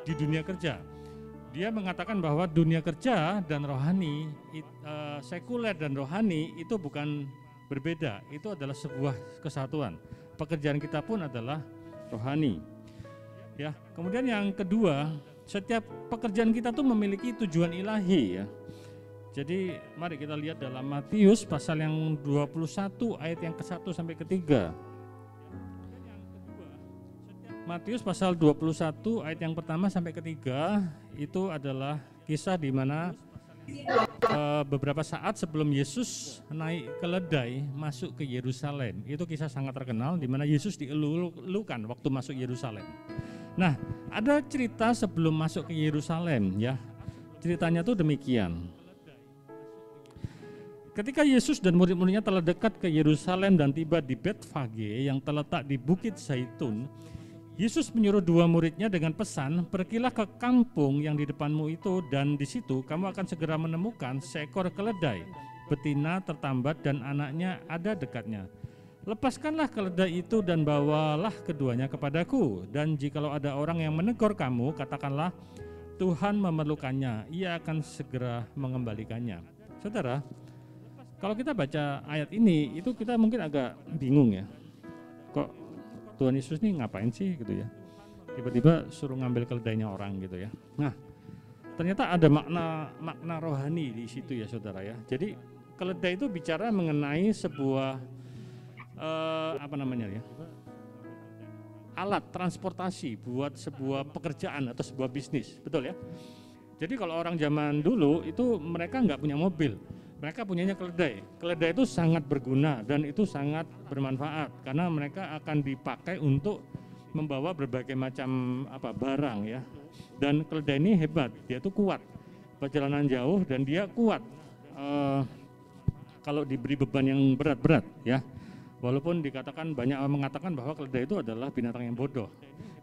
di dunia kerja. Dia mengatakan bahwa dunia kerja dan rohani, sekuler dan rohani itu bukan berbeda, itu adalah sebuah kesatuan. Pekerjaan kita pun adalah rohani. Ya, kemudian yang kedua, setiap pekerjaan kita tuh memiliki tujuan ilahi ya. Jadi mari kita lihat dalam Matius pasal yang 21 ayat yang ke-1 sampai ke-3. Matius pasal 21 ayat yang pertama sampai ke-3 itu adalah kisah di mana beberapa saat sebelum Yesus naik keledai masuk ke Yerusalem. Itu kisah sangat terkenal di mana Yesus dielulukan waktu masuk Yerusalem. Nah, ada cerita sebelum masuk ke Yerusalem ya. Ceritanya tuh demikian. Ketika Yesus dan murid-muridnya telah dekat ke Yerusalem dan tiba di Betfage yang terletak di Bukit Zaitun, Yesus menyuruh dua muridnya dengan pesan, pergilah ke kampung yang di depanmu itu, dan di situ kamu akan segera menemukan seekor keledai, betina tertambat dan anaknya ada dekatnya. Lepaskanlah keledai itu dan bawalah keduanya kepadaku, dan jikalau ada orang yang menegur kamu, katakanlah Tuhan memerlukannya, Ia akan segera mengembalikannya. Saudara, kalau kita baca ayat ini, itu kita mungkin agak bingung ya. Kok Tuhan Yesus ini ngapain sih gitu ya? Tiba-tiba suruh ngambil keledainya orang gitu ya. Nah, ternyata ada makna rohani di situ ya saudara ya. Jadi keledai itu bicara mengenai sebuah alat transportasi buat sebuah pekerjaan atau sebuah bisnis, betul ya? Jadi kalau orang zaman dulu itu mereka nggak punya mobil, mereka punyanya keledai. Keledai itu sangat berguna dan itu sangat bermanfaat karena mereka akan dipakai untuk membawa berbagai macam barang ya. Dan keledai ini hebat, dia itu kuat, perjalanan jauh dan dia kuat kalau diberi beban yang berat-berat ya. Walaupun dikatakan banyak orang mengatakan bahwa keledai itu adalah binatang yang bodoh.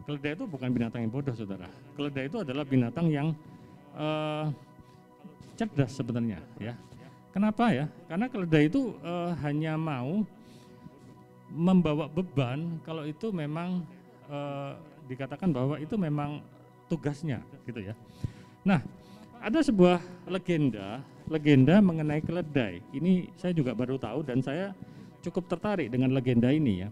Keledai itu bukan binatang yang bodoh saudara. Keledai itu adalah binatang yang cerdas sebenarnya ya. Kenapa ya? Karena keledai itu hanya mau membawa beban kalau itu memang dikatakan bahwa itu memang tugasnya gitu ya. Nah, ada sebuah legenda mengenai keledai. Ini saya juga baru tahu dan saya cukup tertarik dengan legenda ini ya.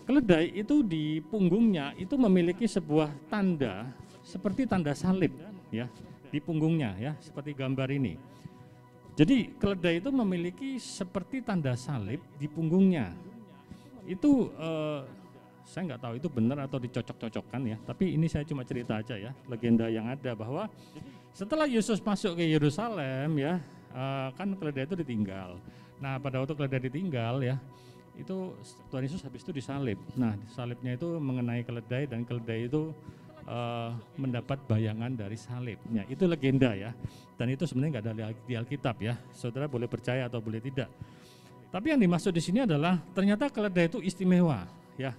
Keledai itu di punggungnya itu memiliki sebuah tanda seperti tanda salib ya di punggungnya ya, seperti gambar ini. Jadi keledai itu memiliki seperti tanda salib di punggungnya. Itu saya nggak tahu itu benar atau dicocok-cocokkan ya, tapi ini saya cuma cerita aja ya, legenda yang ada bahwa setelah Yesus masuk ke Yerusalem ya, kan keledai itu ditinggal. Nah pada waktu keledai ditinggal ya, itu Tuhan Yesus habis itu disalib. Nah salibnya itu mengenai keledai dan keledai itu mendapat bayangan dari salibnya. Itu legenda ya, dan itu sebenarnya nggak ada di Alkitab ya. Saudara boleh percaya atau boleh tidak. Tapi yang dimaksud di sini adalah ternyata keledai itu istimewa ya.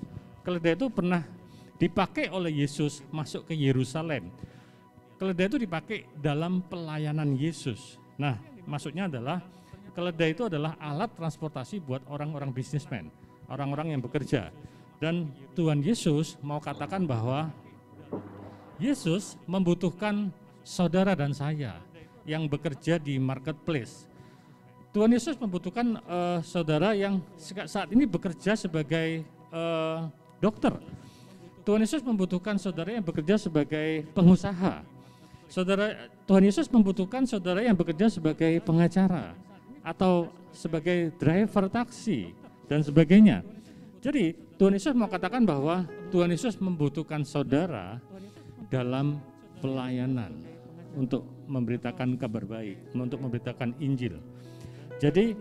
Keledai itu pernah dipakai oleh Yesus masuk ke Yerusalem. Keledai itu dipakai dalam pelayanan Yesus. Nah, maksudnya adalah keledai itu adalah alat transportasi buat orang-orang bisnismen, orang-orang yang bekerja. Dan Tuhan Yesus mau katakan bahwa Yesus membutuhkan saudara dan saya yang bekerja di marketplace. Tuhan Yesus membutuhkan saudara yang saat ini bekerja sebagai dokter. Tuhan Yesus membutuhkan saudara yang bekerja sebagai pengusaha. Tuhan Yesus membutuhkan saudara yang bekerja sebagai pengacara atau sebagai driver taksi dan sebagainya. Jadi Tuhan Yesus mau katakan bahwa Tuhan Yesus membutuhkan saudara dalam pelayanan untuk memberitakan kabar baik, untuk memberitakan Injil. Jadi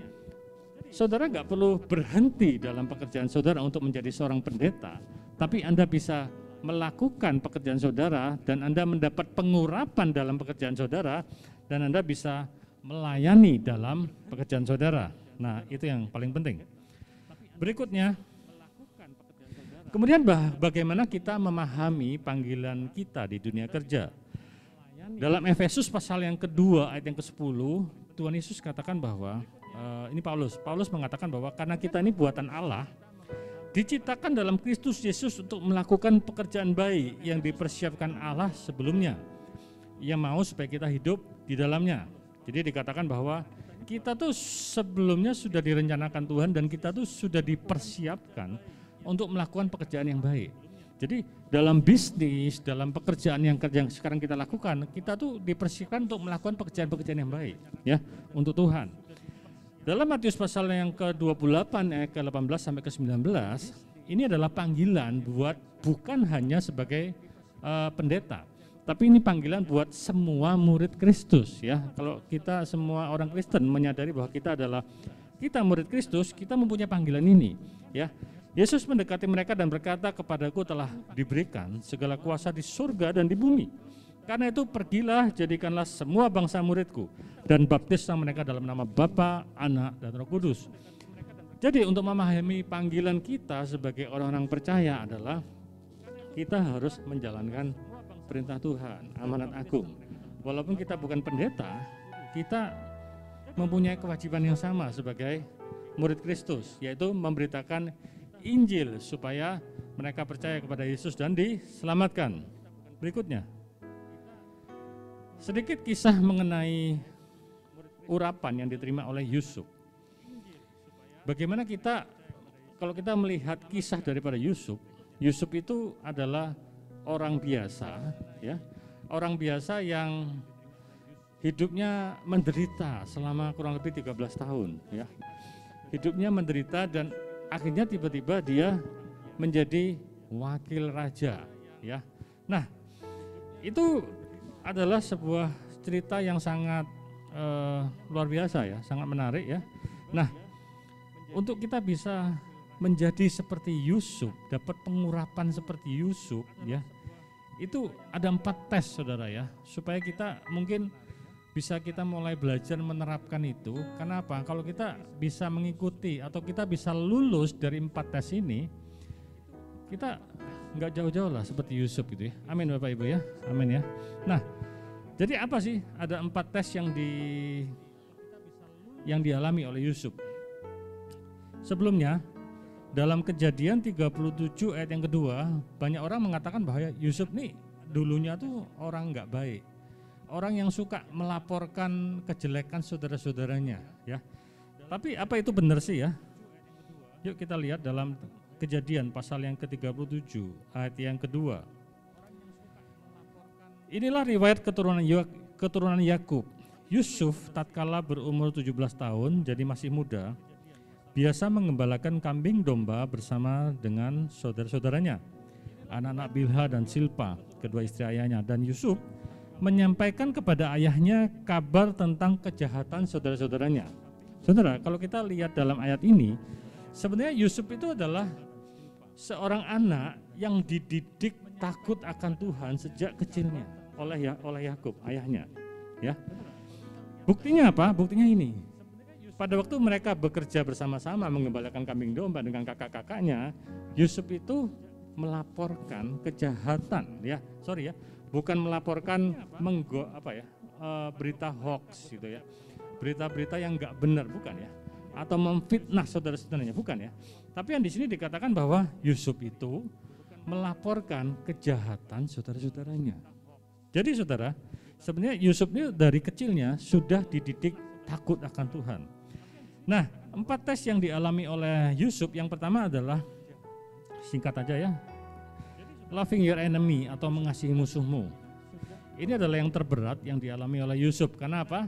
saudara nggak perlu berhenti dalam pekerjaan saudara untuk menjadi seorang pendeta, tapi Anda bisa melakukan pekerjaan saudara dan Anda mendapat pengurapan dalam pekerjaan saudara dan Anda bisa melayani dalam pekerjaan saudara. Nah, itu yang paling penting. Berikutnya, kemudian bagaimana kita memahami panggilan kita di dunia kerja. Dalam Efesus pasal yang kedua ayat yang ke-10, Tuhan Yesus katakan bahwa, ini Paulus mengatakan bahwa karena kita ini buatan Allah, diciptakan dalam Kristus Yesus untuk melakukan pekerjaan baik yang dipersiapkan Allah sebelumnya. Ia mau supaya kita hidup di dalamnya. Jadi dikatakan bahwa kita tuh sebelumnya sudah direncanakan Tuhan dan kita tuh sudah dipersiapkan untuk melakukan pekerjaan yang baik. Jadi dalam bisnis, dalam pekerjaan yang sekarang kita lakukan, kita tuh dipersiapkan untuk melakukan pekerjaan-pekerjaan yang baik ya untuk Tuhan. Dalam Matius pasal yang ke-28 ayat ke-18 sampai ke-19, ini adalah panggilan buat bukan hanya sebagai pendeta, tapi ini panggilan buat semua murid Kristus ya. Kalau kita semua orang Kristen menyadari bahwa kita murid Kristus, kita mempunyai panggilan ini ya. Yesus mendekati mereka dan berkata, kepadaku telah diberikan segala kuasa di surga dan di bumi. Karena itu pergilah, jadikanlah semua bangsa muridku dan baptislah mereka dalam nama Bapa, Anak, dan Roh Kudus. Jadi untuk memahami panggilan kita sebagai orang-orang percaya adalah kita harus menjalankan perintah Tuhan, amanat agung. Walaupun kita bukan pendeta, kita mempunyai kewajiban yang sama sebagai murid Kristus, yaitu memberitakan Injil supaya mereka percaya kepada Yesus dan diselamatkan. Berikutnya, sedikit kisah mengenai urapan yang diterima oleh Yusuf. Bagaimana kalau kita melihat kisah daripada Yusuf, Yusuf itu adalah orang biasa, ya, orang biasa yang hidupnya menderita selama kurang lebih 13 tahun, ya. Hidupnya menderita dan akhirnya tiba-tiba dia menjadi wakil raja, ya. Nah, itu adalah sebuah cerita yang sangat luar biasa ya, sangat menarik ya. Nah, untuk kita bisa menjadi seperti Yusuf, dapat pengurapan seperti Yusuf ya, itu ada 4 tes saudara ya, supaya kita mungkin bisa kita mulai belajar menerapkan itu. Kenapa? Kalau kita bisa mengikuti atau kita bisa lulus dari 4 tes ini, kita nggak jauh-jauh lah seperti Yusuf gitu ya. Amin Bapak Ibu ya, amin ya. Nah, jadi apa sih? Ada 4 tes yang dialami oleh Yusuf. Sebelumnya, dalam Kejadian 37 ayat yang kedua, banyak orang mengatakan bahwa Yusuf nih dulunya tuh orang nggak baik. Orang yang suka melaporkan kejelekan saudara-saudaranya ya. Tapi apa itu benar sih ya? Yuk kita lihat dalam Kejadian pasal yang ke-37 ayat yang kedua. Inilah riwayat keturunan Yakub. Yusuf tatkala berumur 17 tahun, jadi masih muda, biasa mengembalakan kambing domba bersama dengan saudara-saudaranya, anak-anak Bilha dan Silpa, kedua istri ayahnya. Dan Yusuf menyampaikan kepada ayahnya kabar tentang kejahatan saudara-saudaranya. Saudara, kalau kita lihat dalam ayat ini, sebenarnya Yusuf itu adalah seorang anak yang dididik takut akan Tuhan sejak kecilnya oleh Yakub, ayahnya. Ya, buktinya apa? Buktinya ini. Pada waktu mereka bekerja bersama-sama mengembalakan kambing domba dengan kakak-kakaknya, Yusuf itu melaporkan kejahatan, bukan melaporkan berita hoax gitu ya, berita-berita yang nggak benar, bukan ya, atau memfitnah saudara-saudaranya, bukan ya. Tapi yang di sini dikatakan bahwa Yusuf itu melaporkan kejahatan saudara-saudaranya. Jadi saudara, sebenarnya Yusuf ini dari kecilnya sudah dididik takut akan Tuhan. Nah, 4 tes yang dialami oleh Yusuf, yang pertama adalah, singkat aja ya, loving your enemy atau mengasihi musuhmu. Ini adalah yang terberat yang dialami oleh Yusuf. Karena apa?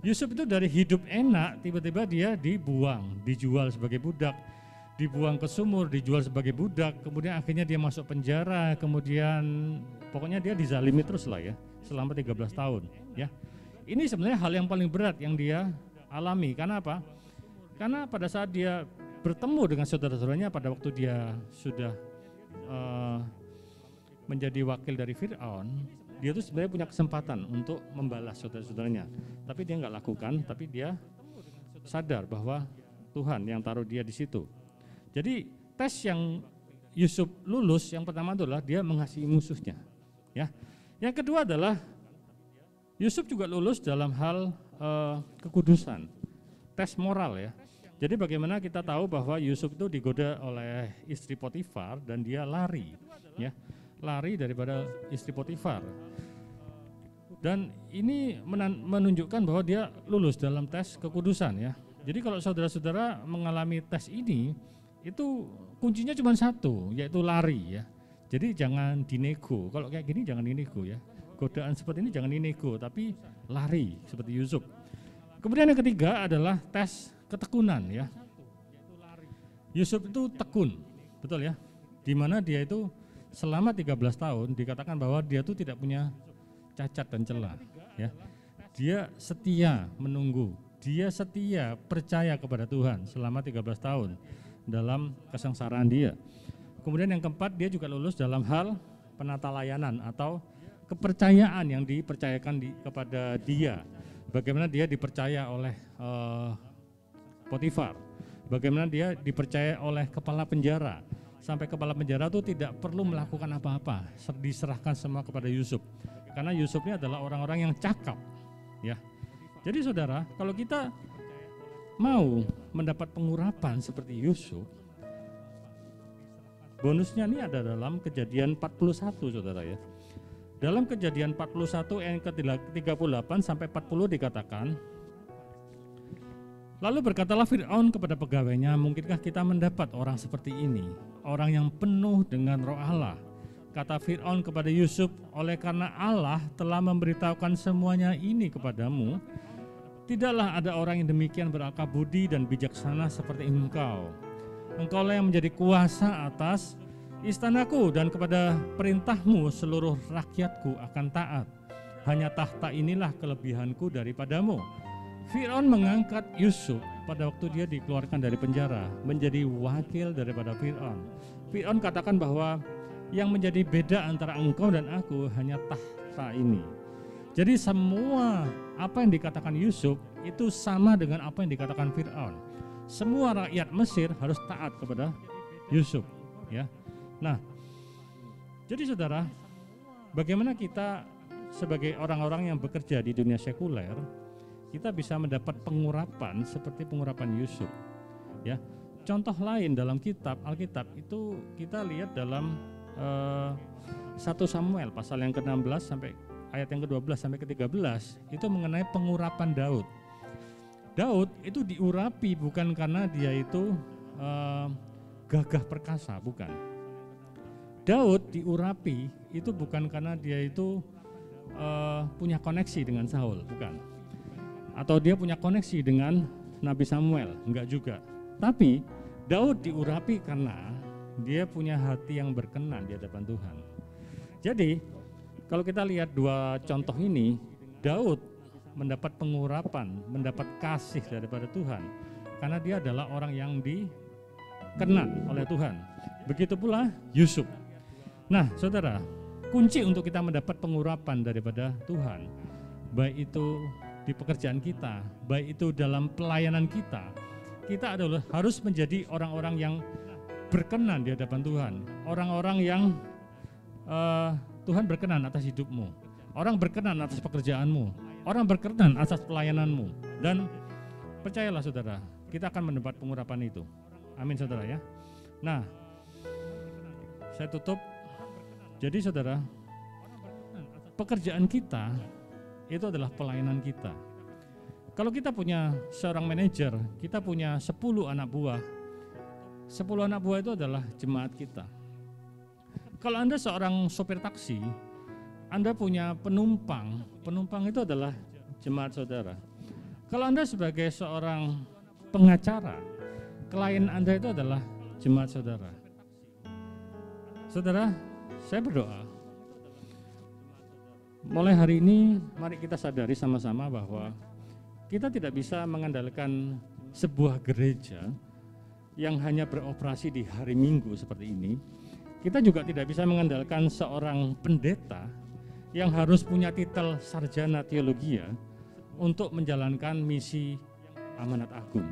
Yusuf itu dari hidup enak, tiba-tiba dia dibuang, dijual sebagai budak, dibuang ke sumur, dijual sebagai budak, kemudian akhirnya dia masuk penjara, kemudian pokoknya dia dizalimi terus lah ya, selama 13 tahun ya. Ini sebenarnya hal yang paling berat yang dia alami. Karena apa? Karena pada saat dia bertemu dengan saudara-saudaranya pada waktu dia sudah menjadi wakil dari Fir'aun, dia tuh sebenarnya punya kesempatan untuk membalas saudara-saudaranya, tapi dia nggak lakukan. Tapi dia sadar bahwa Tuhan yang taruh dia di situ. Jadi tes yang Yusuf lulus yang pertama adalah dia mengasihi musuhnya, ya. Yang kedua adalah Yusuf juga lulus dalam hal kekudusan, tes moral ya. Jadi bagaimana kita tahu bahwa Yusuf itu digoda oleh istri Potifar dan dia lari, ya, lari daripada istri Potifar. Dan ini menunjukkan bahwa dia lulus dalam tes kekudusan ya. Jadi kalau saudara-saudara mengalami tes ini, itu kuncinya cuma satu, yaitu lari ya. Jadi jangan dinego. Kalau kayak gini jangan dinego ya. Godaan seperti ini jangan dinego, tapi lari seperti Yusuf. Kemudian yang ketiga adalah tes ketekunan ya. Yusuf itu tekun, betul ya. Di mana dia itu selama 13 tahun dikatakan bahwa dia itu tidak punya cacat dan celah ya. Dia setia menunggu, dia setia percaya kepada Tuhan selama 13 tahun dalam kesengsaraan dia. Kemudian yang keempat, dia juga lulus dalam hal penata layanan atau kepercayaan yang dipercayakan kepada dia. Bagaimana dia dipercaya oleh Potifar, bagaimana dia dipercaya oleh kepala penjara, sampai kepala penjara itu tidak perlu melakukan apa-apa, diserahkan semua kepada Yusuf. Karena Yusuf ini adalah orang-orang yang cakap ya. Jadi saudara, kalau kita mau mendapat pengurapan seperti Yusuf, bonusnya ini ada dalam Kejadian 41 saudara ya. Dalam Kejadian 41 ayat ke-38 sampai 40 dikatakan, lalu berkatalah Fir'aun kepada pegawainya, mungkinkah kita mendapat orang seperti ini, orang yang penuh dengan roh Allah? Kata Fir'aun kepada Yusuf, oleh karena Allah telah memberitahukan semuanya ini kepadamu, tidaklah ada orang yang demikian berakal budi dan bijaksana seperti engkau. Engkaulah yang menjadi kuasa atas istanaku, dan kepada perintahmu seluruh rakyatku akan taat. Hanya tahta inilah kelebihanku daripadamu. Fir'aun mengangkat Yusuf pada waktu dia dikeluarkan dari penjara menjadi wakil daripada Fir'aun. Fir'aun katakan bahwa yang menjadi beda antara engkau dan aku hanya tahta ini. Jadi semua apa yang dikatakan Yusuf itu sama dengan apa yang dikatakan Fir'aun. Semua rakyat Mesir harus taat kepada Yusuf ya. Nah, jadi saudara, bagaimana kita sebagai orang-orang yang bekerja di dunia sekuler, kita bisa mendapat pengurapan seperti pengurapan Yusuf ya. Contoh lain dalam kitab Alkitab itu kita lihat dalam 1 Samuel pasal yang ke-16 sampai ayat yang ke-12 sampai ke-13 itu mengenai pengurapan Daud. Daud itu diurapi bukan karena dia itu gagah perkasa, bukan. Daud diurapi itu bukan karena dia itu punya koneksi dengan Saul, bukan. Atau dia punya koneksi dengan Nabi Samuel, enggak juga. Tapi Daud diurapi karena dia punya hati yang berkenan di hadapan Tuhan. Jadi kalau kita lihat dua contoh ini, Daud mendapat pengurapan, mendapat kasih daripada Tuhan karena dia adalah orang yang dikenan oleh Tuhan. Begitu pula Yusuf. Nah, saudara, kunci untuk kita mendapat pengurapan daripada Tuhan, baik itu di pekerjaan kita, baik itu dalam pelayanan kita adalah harus menjadi orang-orang yang berkenan di hadapan Tuhan, orang-orang yang Tuhan berkenan atas hidupmu, orang berkenan atas pekerjaanmu, orang berkenan atas pelayananmu. Dan percayalah saudara, kita akan mendapat pengurapan itu. Amin saudara ya. Nah, saya tutup. Jadi saudara, pekerjaan kita itu adalah pelayanan kita. Kalau kita punya seorang manajer, kita punya 10 anak buah. 10 anak buah itu adalah jemaat kita. Kalau Anda seorang sopir taksi, Anda punya penumpang. Penumpang itu adalah jemaat saudara. Kalau Anda sebagai seorang pengacara, klien Anda itu adalah jemaat saudara. Saudara, saya berdoa, mulai hari ini mari kita sadari sama-sama bahwa kita tidak bisa mengandalkan sebuah gereja yang hanya beroperasi di hari Minggu seperti ini. Kita juga tidak bisa mengandalkan seorang pendeta yang harus punya titel sarjana teologi untuk menjalankan misi amanat agung.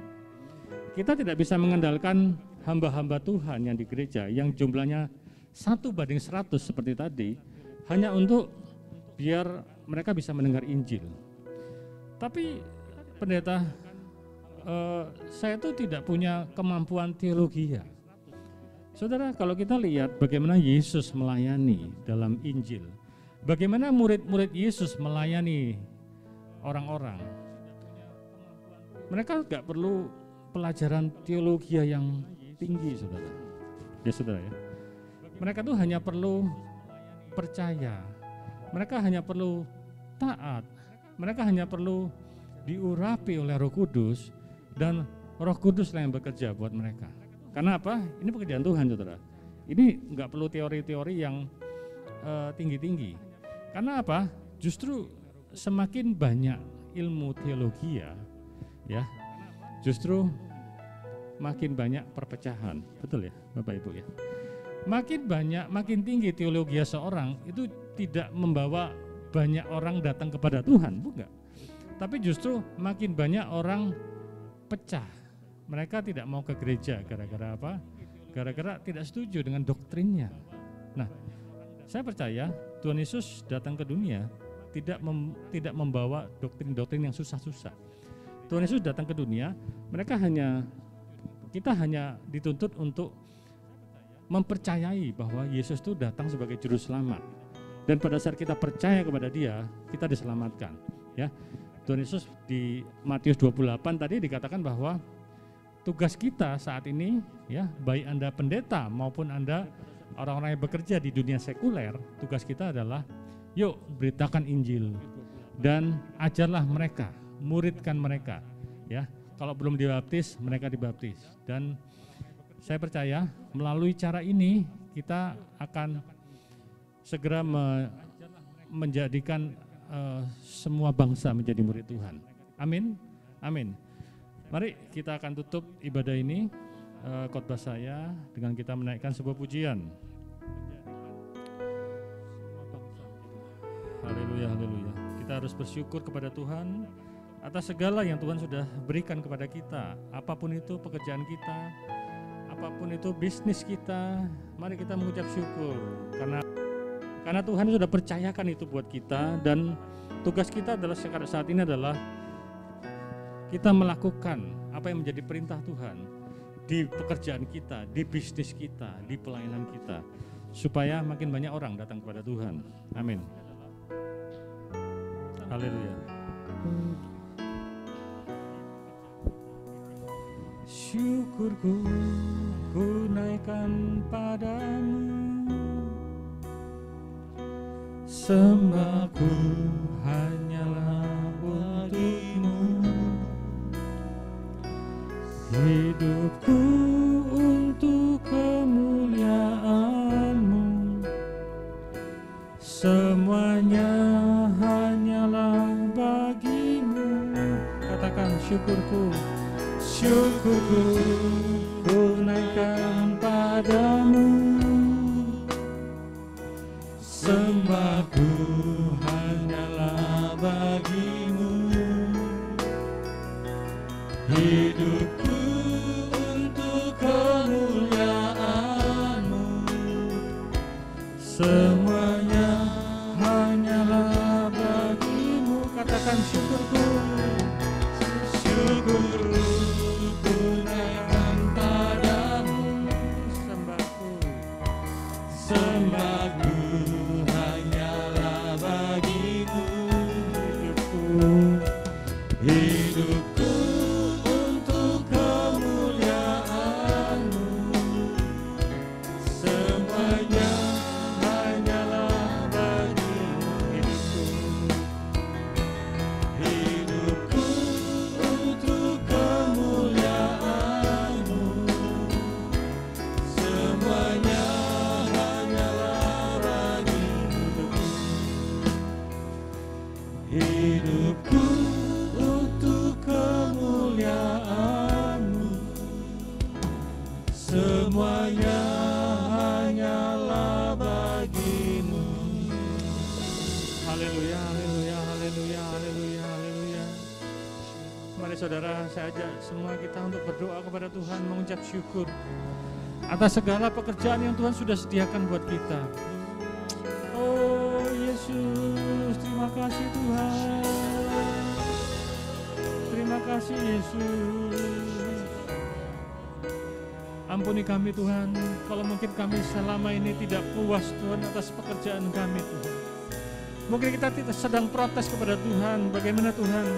Kita tidak bisa mengandalkan hamba-hamba Tuhan yang di gereja yang jumlahnya 1:100 seperti tadi hanya untuk biar mereka bisa mendengar Injil. Tapi pendeta, saya itu tidak punya kemampuan teologi ya. Saudara, kalau kita lihat bagaimana Yesus melayani dalam Injil, bagaimana murid-murid Yesus melayani orang-orang, mereka nggak perlu pelajaran teologi yang tinggi, saudara. Ya saudara ya. Mereka tuh hanya perlu percaya, mereka hanya perlu taat, mereka hanya perlu diurapi oleh Roh Kudus, dan Roh Kudus yang bekerja buat mereka. Karena apa? Ini pekerjaan Tuhan, saudara. Ini nggak perlu teori-teori yang tinggi-tinggi. Karena apa? Justru semakin banyak ilmu teologi ya, justru makin banyak perpecahan. Betul ya, Bapak Ibu ya. Makin tinggi teologi seorang itu tidak membawa banyak orang datang kepada Tuhan, bukan. Tapi justru makin banyak orang pecah. Mereka tidak mau ke gereja gara-gara apa? Gara-gara tidak setuju dengan doktrinnya. Nah, saya percaya Tuhan Yesus datang ke dunia tidak membawa doktrin-doktrin yang susah-susah. Tuhan Yesus datang ke dunia, kita hanya dituntut untuk mempercayai bahwa Yesus itu datang sebagai juru selamat, dan pada saat kita percaya kepada Dia, kita diselamatkan. Ya, Tuhan Yesus di Matius 28 tadi dikatakan bahwa tugas kita saat ini, ya, baik Anda pendeta maupun Anda orang-orang yang bekerja di dunia sekuler, tugas kita adalah, yuk beritakan Injil dan ajarlah mereka, muridkan mereka. Ya, kalau belum dibaptis, mereka dibaptis. Dan saya percaya melalui cara ini kita akan segera menjadikan semua bangsa menjadi murid Tuhan. Amin, amin. Mari kita akan tutup ibadah ini, khotbah saya, dengan kita menaikkan sebuah pujian. Haleluya, haleluya. Kita harus bersyukur kepada Tuhan atas segala yang Tuhan sudah berikan kepada kita. Apapun itu pekerjaan kita, apapun itu bisnis kita, mari kita mengucap syukur karena Tuhan sudah percayakan itu buat kita, dan tugas kita adalah saat ini adalah kita melakukan apa yang menjadi perintah Tuhan di pekerjaan kita, di bisnis kita, di pelayanan kita, supaya makin banyak orang datang kepada Tuhan. Amin. Haleluya. Syukurku ku naikkan padamu, sembahku hanyalah untukmu, hidup katakan syukurku, syukurku ku naikkan padamu, sembahku hanyalah bagimu, hidupku untuk kemuliaan-Mu, semuanya hanyalah bagimu. Katakan syukurku, syukurku ku naikkan padamu, sembahku, sembahku hanyalah bagimu, hidupku untuk kemuliaan-Mu, semuanya hanyalah bagimu, hidupku untuk kemuliaan-Mu, semuanya hanyalah bagimu, hidupku untuk kemuliaan-Mu, semuanya hanyalah bagimu. haleluya, haleluya, haleluya, haleluya, haleluya. Mari saudara, saya ajak semua kita untuk berdoa kepada Tuhan, mengucap syukur atas segala pekerjaan yang Tuhan sudah sediakan buat kita. Oh Yesus, terima kasih Tuhan. Terima kasih Yesus. Ampuni kami Tuhan, kalau mungkin kami selama ini tidak puas Tuhan atas pekerjaan kami Tuhan. Mungkin kita tidak sedang protes kepada Tuhan, bagaimana Tuhan?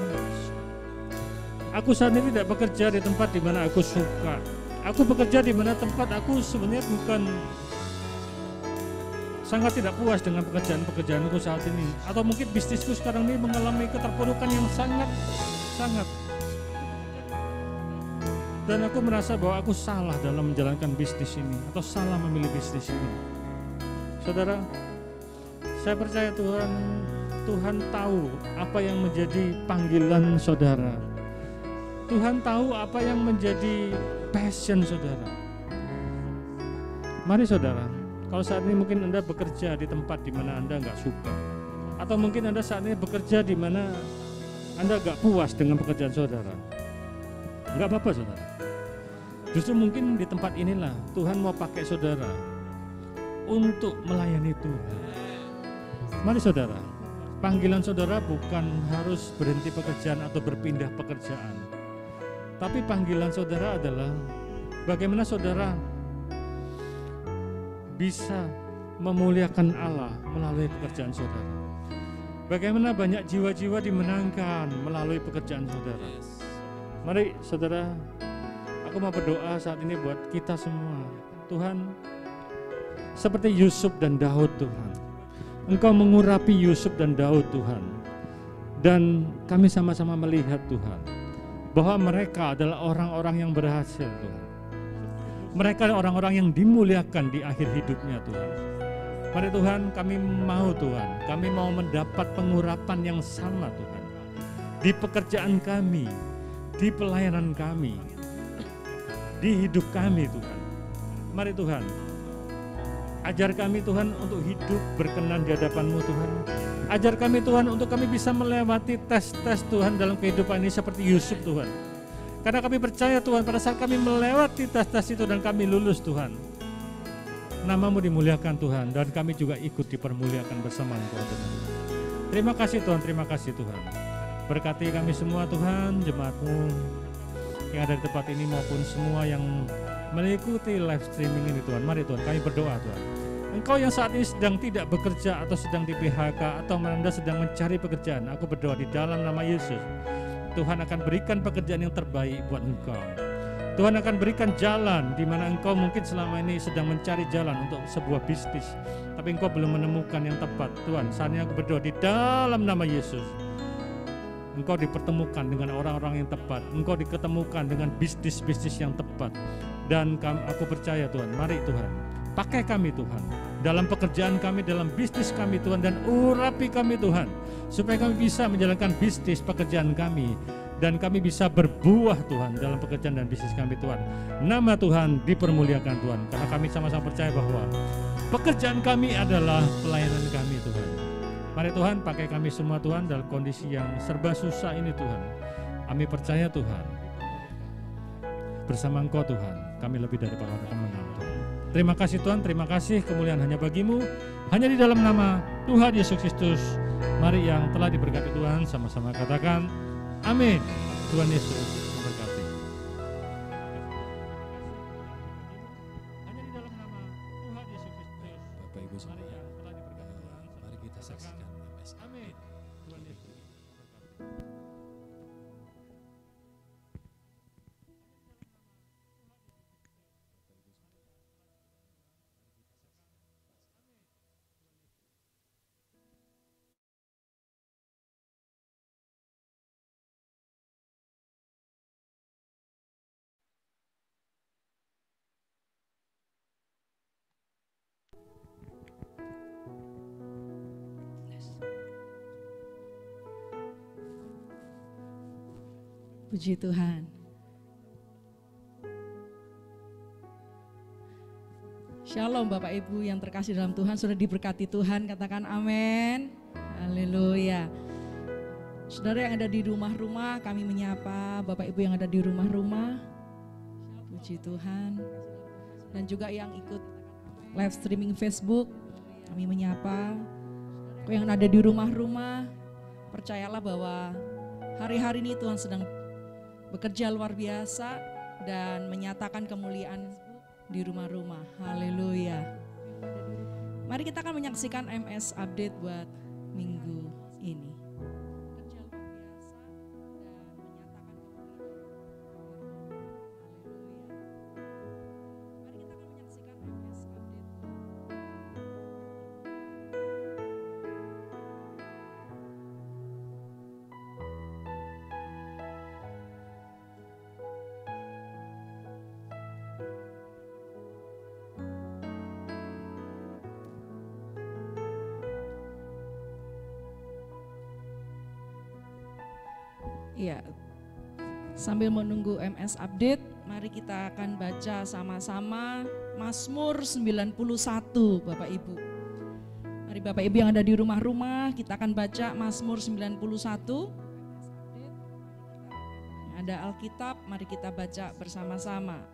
Aku saat ini tidak bekerja di tempat di mana aku suka. Aku bekerja di mana tempat aku sebenarnya bukan sangat tidak puas dengan pekerjaanku saat ini. Atau mungkin bisnisku sekarang ini mengalami keterpurukan yang sangat. Dan aku merasa bahwa aku salah dalam menjalankan bisnis ini atau salah memilih bisnis ini. Saudara, saya percaya Tuhan tahu apa yang menjadi panggilan saudara. Tuhan tahu apa yang menjadi passion saudara. Mari saudara, kalau saat ini mungkin Anda bekerja di tempat di mana Anda nggak suka, atau mungkin Anda saat ini bekerja di mana Anda nggak puas dengan pekerjaan saudara, nggak apa-apa saudara. Justru mungkin di tempat inilah Tuhan mau pakai saudara untuk melayani Tuhan. Mari saudara, panggilan saudara bukan harus berhenti pekerjaan atau berpindah pekerjaan. Tapi panggilan saudara adalah bagaimana saudara bisa memuliakan Allah melalui pekerjaan saudara. Bagaimana banyak jiwa-jiwa dimenangkan melalui pekerjaan saudara. Mari saudara, aku mau berdoa saat ini buat kita semua. Tuhan, seperti Yusuf dan Daud Tuhan, Engkau mengurapi Yusuf dan Daud Tuhan. Dan kami sama-sama melihat Tuhan, bahwa mereka adalah orang-orang yang berhasil Tuhan. Mereka adalah orang-orang yang dimuliakan di akhir hidupnya Tuhan. Mari Tuhan, kami mau Tuhan, kami mau mendapat pengurapan yang sama Tuhan. Di pekerjaan kami, di pelayanan kami, di hidup kami Tuhan. Mari Tuhan, ajar kami Tuhan untuk hidup berkenan di hadapan-Mu Tuhan. Ajar kami Tuhan untuk kami bisa melewati tes-tes Tuhan dalam kehidupan ini seperti Yusuf Tuhan. Karena kami percaya Tuhan, pada saat kami melewati tes-tes itu dan kami lulus Tuhan, nama-Mu dimuliakan Tuhan, dan kami juga ikut dipermuliakan bersama Engkau Tuhan. Terima kasih Tuhan, terima kasih Tuhan. Berkati kami semua Tuhan, jemaat-Mu yang ada di tempat ini maupun semua yang mengikuti live streaming ini Tuhan. Mari Tuhan, kami berdoa Tuhan. Engkau yang saat ini sedang tidak bekerja atau sedang di PHK atau Anda sedang mencari pekerjaan, aku berdoa di dalam nama Yesus, Tuhan akan berikan pekerjaan yang terbaik buat engkau. Tuhan akan berikan jalan di mana engkau mungkin selama ini sedang mencari jalan untuk sebuah bisnis, tapi engkau belum menemukan yang tepat. Tuhan, saat ini aku berdoa di dalam nama Yesus, engkau dipertemukan dengan orang-orang yang tepat, engkau diketemukan dengan bisnis-bisnis yang tepat. Dan aku percaya Tuhan, mari Tuhan, pakai kami Tuhan, dalam pekerjaan kami, dalam bisnis kami Tuhan, dan urapi kami Tuhan, supaya kami bisa menjalankan bisnis pekerjaan kami dan kami bisa berbuah Tuhan dalam pekerjaan dan bisnis kami Tuhan. Nama Tuhan dipermuliakan Tuhan, karena kami sama-sama percaya bahwa pekerjaan kami adalah pelayanan kami Tuhan. Mari Tuhan pakai kami semua Tuhan dalam kondisi yang serba susah ini Tuhan. Kami percaya Tuhan, bersama Engkau Tuhan, kami lebih daripada orang menang Tuhan. Terima kasih Tuhan, terima kasih, kemuliaan hanya bagimu. Hanya di dalam nama Tuhan Yesus Kristus, mari yang telah diberkati Tuhan, sama-sama katakan amin. Tuhan Yesus memberkati. Hanya di dalam nama Tuhan Yesus Kristus, Bapak Ibu semua, mari yang telah diberkati Tuhan, mari kita saksikan MS amin. Tuhan Yesus memberkati. Puji Tuhan. Shalom Bapak Ibu yang terkasih dalam Tuhan, sudah diberkati Tuhan, katakan amin. Haleluya. Saudara yang ada di rumah-rumah, kami menyapa Bapak Ibu yang ada di rumah-rumah. Puji Tuhan. Dan juga yang ikut live streaming Facebook, kami menyapa. Yang ada di rumah-rumah, percayalah bahwa hari-hari ini Tuhan sedang bekerja luar biasa dan menyatakan kemuliaan di rumah-rumah. Haleluya. Mari kita akan menyaksikan MS Update buat minggu ini. Ya, sambil menunggu MS Update, mari kita akan baca sama-sama Mazmur 91 Bapak Ibu. Mari Bapak Ibu yang ada di rumah-rumah, kita akan baca Mazmur 91. Ada Alkitab, mari kita baca bersama-sama.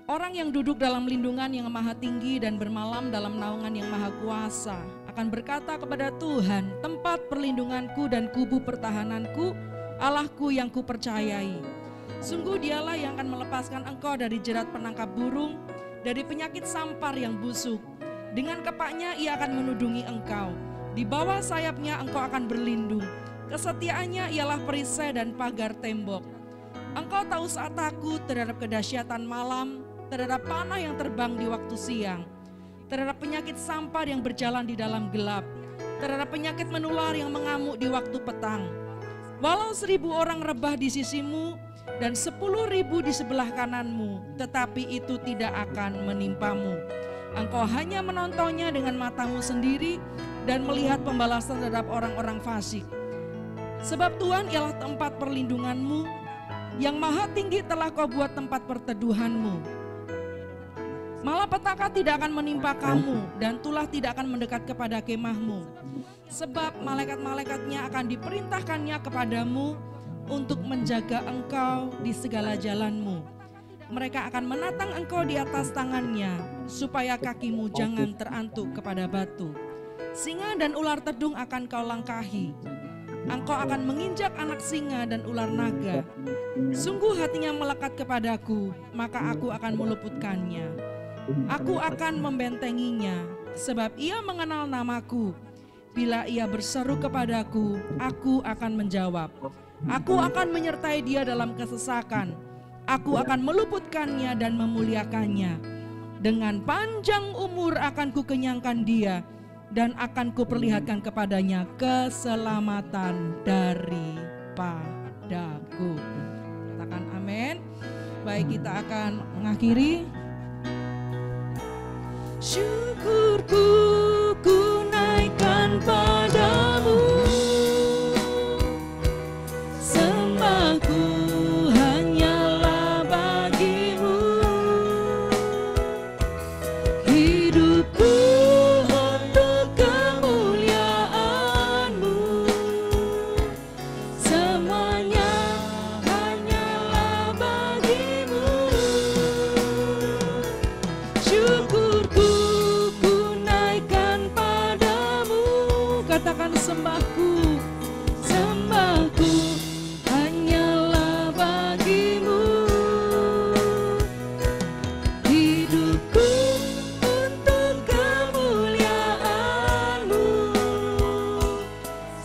Orang yang duduk dalam lindungan yang maha tinggi dan bermalam dalam naungan yang maha kuasa akan berkata kepada Tuhan, tempat perlindunganku dan kubu pertahananku, Allahku yang kupercayai. Sungguh dialah yang akan melepaskan engkau dari jerat penangkap burung, dari penyakit sampar yang busuk. Dengan kepaknya ia akan menudungi engkau, di bawah sayapnya engkau akan berlindung. Kesetiaannya ialah perisai dan pagar tembok. Engkau tahu saat takut terhadap kedahsyatan malam, terhadap panah yang terbang di waktu siang, terhadap penyakit sampar yang berjalan di dalam gelap, terhadap penyakit menular yang mengamuk di waktu petang. Walau 1000 orang rebah di sisimu dan 10.000 di sebelah kananmu, tetapi itu tidak akan menimpamu. Engkau hanya menontonnya dengan matamu sendiri dan melihat pembalasan terhadap orang-orang fasik. Sebab Tuhan ialah tempat perlindunganmu, yang maha tinggi telah kau buat tempat perteduhanmu. Malapetaka tidak akan menimpa kamu dan tulah tidak akan mendekat kepada kemahmu. Sebab malaikat-malaikatnya akan diperintahkannya kepadamu untuk menjaga engkau di segala jalanmu. Mereka akan menatang engkau di atas tangannya, supaya kakimu jangan terantuk kepada batu. Singa dan ular tedung akan kau langkahi. Engkau akan menginjak anak singa dan ular naga. Sungguh hatinya melekat kepadaku, maka aku akan meluputkannya. Aku akan membentenginya, sebab ia mengenal namaku. Bila ia berseru kepadaku, aku akan menjawab. Aku akan menyertai dia dalam kesesakan. Aku akan meluputkannya dan memuliakannya. Dengan panjang umur akan kukenyangkan dia, dan akan kuperlihatkan kepadanya keselamatan daripadaku. Katakan amin. Baik, kita akan mengakhiri. Syukurku ku naikkan padamu, sembahku hanyalah bagimu. Hidupku untuk kemuliaan-Mu,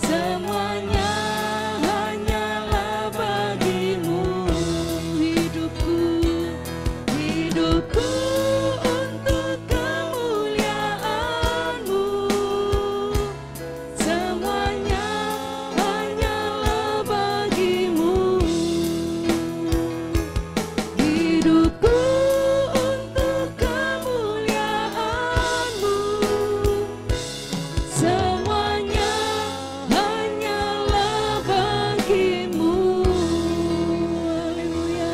semuanya hanyalah bagimu. Hidupku untuk kemuliaan-Mu, semuanya hanyalah bagimu. Hidupku untuk kemuliaan-Mu, semuanya hanyalah bagimu. Haleluya.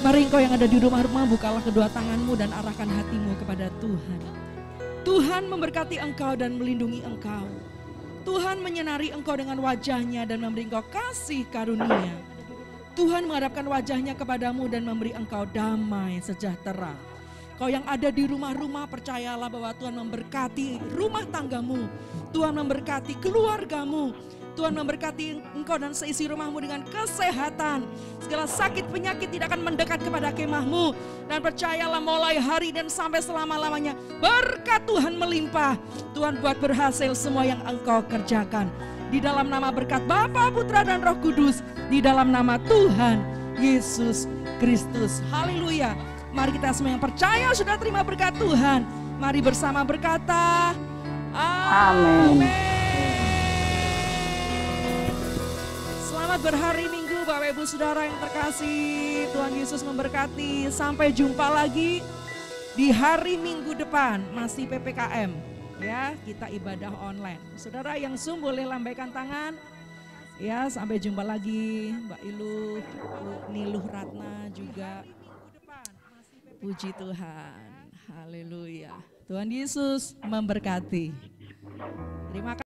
Mari engkau yang ada di rumah-rumah, bukalah kedua tanganmu dan arahkan hatimu kepada Tuhan. Tuhan memberkati engkau dan melindungi engkau. Tuhan menyenari engkau dengan wajahnya dan memberi engkau kasih karunia. Tuhan menghadapkan wajahnya kepadamu dan memberi engkau damai sejahtera. Kau yang ada di rumah-rumah, percayalah bahwa Tuhan memberkati rumah tanggamu. Tuhan memberkati keluargamu. Tuhan memberkati engkau dan seisi rumahmu dengan kesehatan. Segala sakit penyakit tidak akan mendekat kepada kemahmu. Dan percayalah mulai hari dan sampai selama-lamanya berkat Tuhan melimpah. Tuhan buat berhasil semua yang engkau kerjakan. Di dalam nama berkat Bapa, Putra dan Roh Kudus. Di dalam nama Tuhan Yesus Kristus. Haleluya. Mari kita semua yang percaya sudah terima berkat Tuhan. Mari bersama berkata amin. Selamat berhari Minggu Bapak Ibu Saudara yang terkasih. Tuhan Yesus memberkati. Sampai jumpa lagi di hari Minggu depan. Masih PPKM ya, kita ibadah online. Saudara yang Zoom boleh lambaikan tangan. Ya, sampai jumpa lagi Mbak Ilu, Niluh Ratna juga. Puji Tuhan. Haleluya. Tuhan Yesus memberkati. Terima kasih.